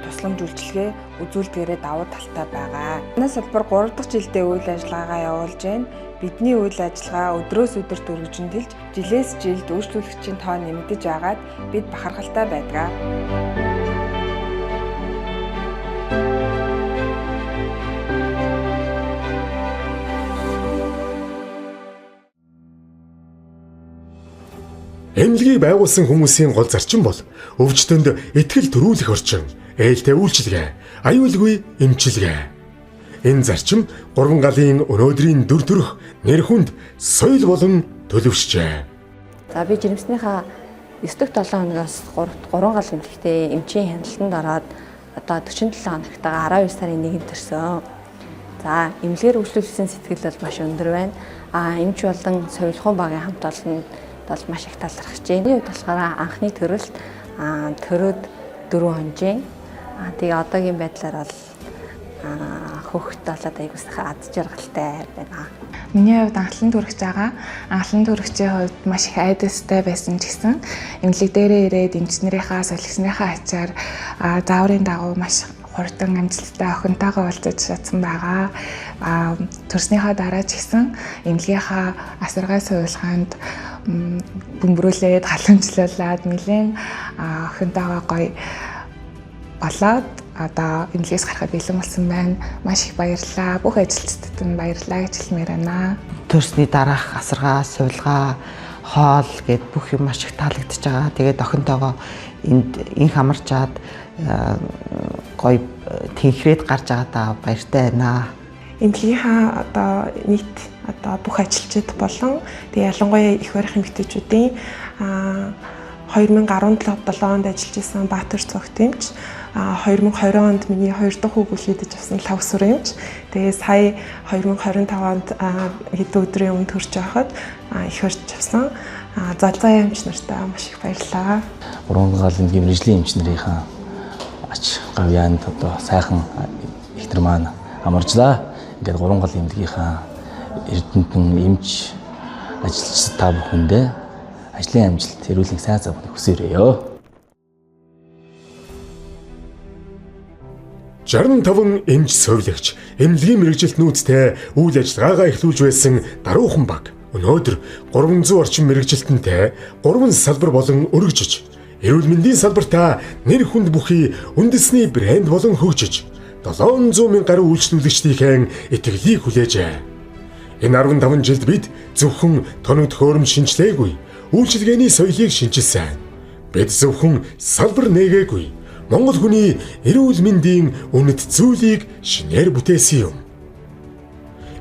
тусламж үйлчилгээ үзүүлдгээрээ давуу талтай байгаа. Манай салбар 3 дахь жилдээ үйл ажиллагаагаа явуулж байна. Бидний үйл ажиллагаа өдрөөс өдөрт өргөжөндөлж, жилээс жилд үйлчлүүлэгчийн тоо нэмэгдэж байгаад бид бахархалтай байдаг. Эмнэлгийг байгуулсан хүмүүсийн гол зарчим бол өвчтөнд итгэл төрүүлэх орчин, ээлтэй үйлчилгээ, аюулгүй эмчилгээ. Энэ зарчим 3 галын өнөөдрийн дүр төрх нэр хүнд соёл болон төлөвшжээ. За би жирэмснийхаа 9 дахь 7 хоногоос 3 гал эмнэлэгтээ эмчийн хяналтанд ороод одоо 47 хоногтойгоо 12 сарын 1-нд төрсөн. За эмнэлгээр үйлчлүүлсэн сэтгэл бол маш өндөр байна. Эмч болон соёлхон багийн хамт олонд бол маш их талархаж байна. Энэ үед болохоор анхны төрөлт төрөөд 4 хонжийн. Тэгээ одоогийн байдлаар бол хөөхт болоод аягуулсахаа ад жаргалтай байна. Миний хувьд анхлан төрөгч байгаа. Анхлан төрөгчийн хувьд маш их айдастай байсан ч гэсэн эмнэлэг дээрээ ирээд эмчнэрийнхаа солигчныхаа ачаар зааврын дагуу маш хурдан амжилттай охинтойгоо уулзаж чадсан байгаа. Төрснийхаа дараа ч гэсэн эмнэлгийнхаа асаргай сувилгаанд бөмбөрүүлээд халамжлуулаад нэлээд охинтойгоо гоё болоод одоо эмнэлгээс гарахад бэлэн болсон байна. Маш их баярлалаа. Бүх ажилчдад нь баярлалаа гэж хэлмээр байна. Төрсний дараах асаргаа, сувилгаа, хоол гэд бүх юм маш их таалагдчихж байгаа. Тэгээд охинтойгоо энд инх амарчаад гоё тэнхрээд гарч байгаадаа баяртай байна. Эмнэлгийнхаа одоо нийт одоо бүх ажилчид болон тэгээ ялангуяа их барих эмэгтэйчүүдийн 2017 онд ажиллаж исэн Баатар цогт эмч, 2020 онд миний 2 дахь хүүг шийдэж авсан лав сүр эмч. Тэгээ сая 2025 онд хэдэн өдрийн өмнө төрж байхад их барьж авсан Золзоо эмч нартай маш их баярлалаа. 3 галын мэргэжлийн эмч нарынхаа гавьяанд одоо сайхан ихтер маань амарчлаа. Ингээд 3 гал эмнэлгийнхаа эрдэмтэн эмч ажилчид та бүхэндээ ажлын амжилт, эрүүл мэндийн сайн зам хүсээрээ. 65 эмч совилогч эмнэлгийн мэрэгжилтнүүдтэй үйл ажиллагаагаа эхлүүлж байсан даруухан баг өнөөдөр 300 орчим мэрэгжилтэнтэй 3 салбар болон өргөжж эрүүл мэндийн салбартаа нэр хүнд бүхий үндэсний брэнд болон хөгжиж 700 мянган гаруй үйлчлүүлэгчдийн итгэлийг хүлээжээ. Энэ 15 жилд бид зөвхөн тоног төхөөрөмж шинжилгээгүй, үйлчилгээний соёлыг шинжилсэн. Бид зөвхөн салбар нээгээгүй. Монгол хүний эрүүл мэндийн үнэт зүйлийг шинээр бүтээсэн юм.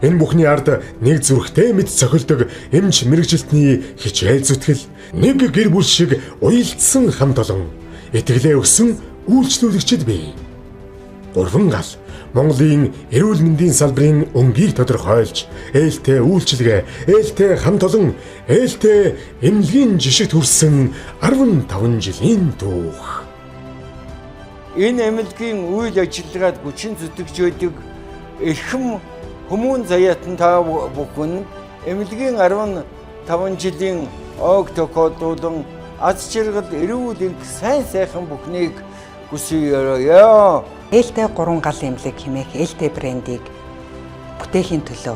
Энэ бүхний ард нэг зүрхтэй мэд цохилдог эмч мэрэгжилтний хичээл зүтгэл, нэг гэр бүл шиг уялдсан хамт олон итгэлээ өгсөн үйлчлүүлэгчид бий. 3 гал Монголын эрүүл мэндийн салбарын өнгийг тодорхойлж, ээлтэй үйлчилгээ, ээлтэй хамт олон, ээлтэй эмнэлгийн жишгт хүрсэн 15 жилийн түүх. Энэ эмнэлгийн үйл ажиллагаад хүчин зүтгэж байдаг эрхэм хүмүүн заяатан та бүхэн эмнэлгийн 15 жилийн ог тохиолдуулан аз жаргал эрүүл энх сайн сайхан бүхнийг хүсье. Ээлтэй 3 гал эмнэлэг хэмээх ээлтэй брендийг бүтээхийн төлөө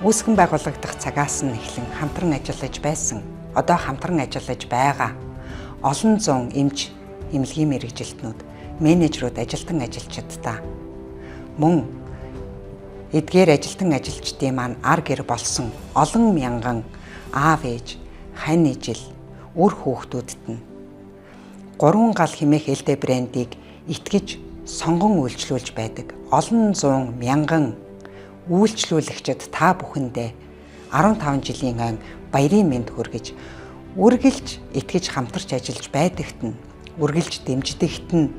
үүсгэн байгуулагдах цагаас нь эхлэн хамтран ажиллаж байсан. Одоо хамтран ажиллаж байгаа олон зуун эмч, эмнэлгийн мэрэгжилтнүүд, менежерүүд, ажилтан ажилчидтай мөн эдгээр ажилтан ажилчдын маань ар гэр болсон олон мянган аав ээж, хань ижил, үр хүүхдүүдэд нь 3 гал хэмээх ээлтэй брендийг итгэж сонгон үйлчлүүлж байдаг олон зуун мянган үйлчлүүлэгчид та бүхэндээ 15 жилийн ан баярын мэнд хүргэж, үргэлж итгэж хамтарч ажиллаж байдагт нь, үргэлж дэмждэгт нь,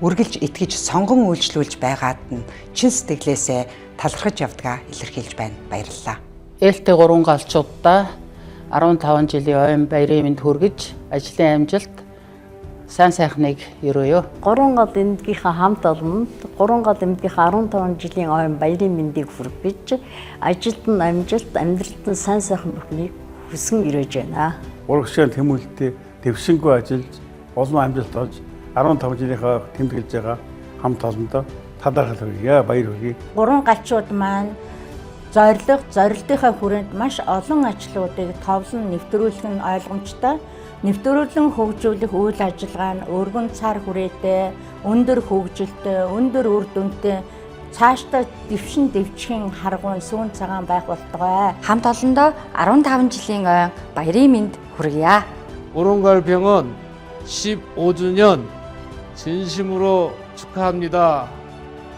үргэлж итгэж сонгон үйлчлүүлж байгаад нь чин сэтгэлээсээ талархаж явдгаа илэрхийлж байна. Баярлалаа. Ээлтэй 3 галчуудаа 15 жилийн ойн баярын мэнд хүргэж, ажлын амжилт, сайн сайхныг өрөөё. 3 гал эмнэлгийнхаа хамт олонд 3 гал эмнэлгийнхаа 15 жилийн ойн баярын мэндийг хүргэж, ажилд нь амжилт, амьдралд нь сайн сайхан бүхнийг хүсэн ирэж байна. Урагшаан тэмүүлэлтэд дэвшингүй ажиллаж, олон амжилт олж 15 жилийнхаа тэмдэглэж байгаа хамт олондоо талархал хүргье, баяр хүргье. 3 галчууд маань зорилгынхаа хүрээнд маш олон ажлуудыг товлон нэвтрүүлэх нь ойлгомжтой. Нэвтрүүлэн хөгжүүлэх үйл ажиллагаа нь өргөн цар хүрээтэй, өндөр хөгжилтэй, өндөр үр дүнтэй, цаашдаа дэвшин харгуун сүүн цагаан байх болтугай. Хамт олондоо 15 жилийн ойн баярын мэнд хүргье. 오른갈 병원 15주년 진심으로 축하합니다.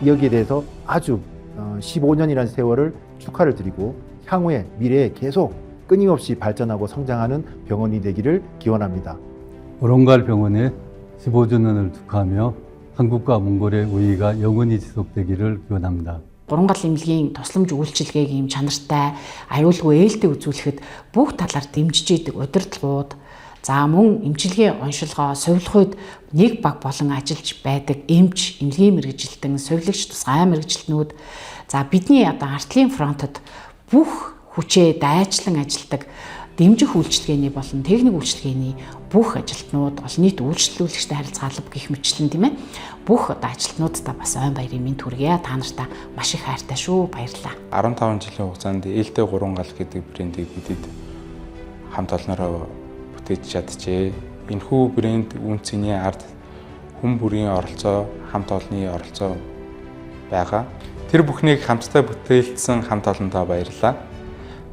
여기에 대해서 아주 15년이라는 세월을 축하를 드리고 향후에 미래에 계속 끊임없이 발전하고 성장하는 병원이 되기를 기원합니다. 오른갈 병원의 15주년을 축하하며 한국과 몽골의 우위가 영원히 지속되기를 기원합니다. 3 гал эмнэлгийн тусламж үйлчилгээг ийм чанартай, аюулгүй ээлтэй үзүүлэхэд бүх талаар дэмжиж идэг удирдлагууд, за мөн эмчилгээ оншилгоо совилох үед нэг баг болон ажиллаж байдаг эмч, эмнэлгийн мэрэгжилтэн, совилогч тусгай мэрэгжилтнүүд, за бидний одоо артлын фронтод бүх хүчээ дайчлан ажилдаг дэмжих үйлчилгээний болон техник үйлчилгээний бүх ажилтнууд, олон нийт үйлчлүүлэгчтэй харилцах алба гэх мэтлэн тийм ээ. Бүх одоо ажилтнуудтай бас ойн баярын мэнд хүргье. Та нартай маш их хайртай шүү. Баярлалаа. 15 жилийн хугацаанд ээлтэй 3 гал гэдэг брендийг бидэд хамт олноороо бүтээж чадчихэ. Энэхүү брэнд үн цэний ард хүн бүрийн оролцоо, хамт олонны оролцоо байгаа. Тэр бүхнийг хамтдаа бүтээлсэн хамт олондоо баярлалаа.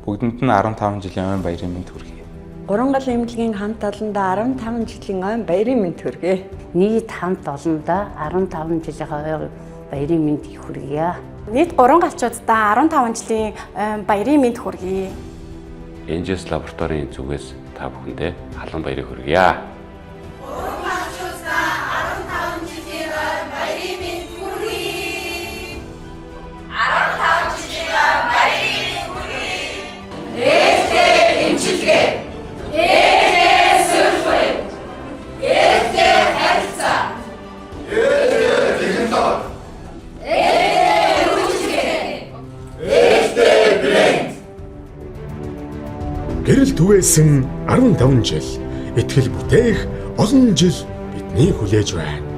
Бүгдэнд нь 15 жилийн ойн баярын мэнд хүргэе. 3 гал эмнэлгийн хамт олондоо 15 жилийн ойн баярын мэнд хүргэе. Нийт хамт олондоо 15 жилийн ойн баярын мэнд хүргэе. Нийт 3 галчуудаа 15 жилийн баярын мэнд хүргэе. Энжес лабораторийн зүгээс та бүхэндээ халуун баярыг хүргье. ээлтэй харилцаа, ээлтэй Гэрэл түгээсэн 15 жил, итгэл бүтээх олон жил биднийг хүлээж байна.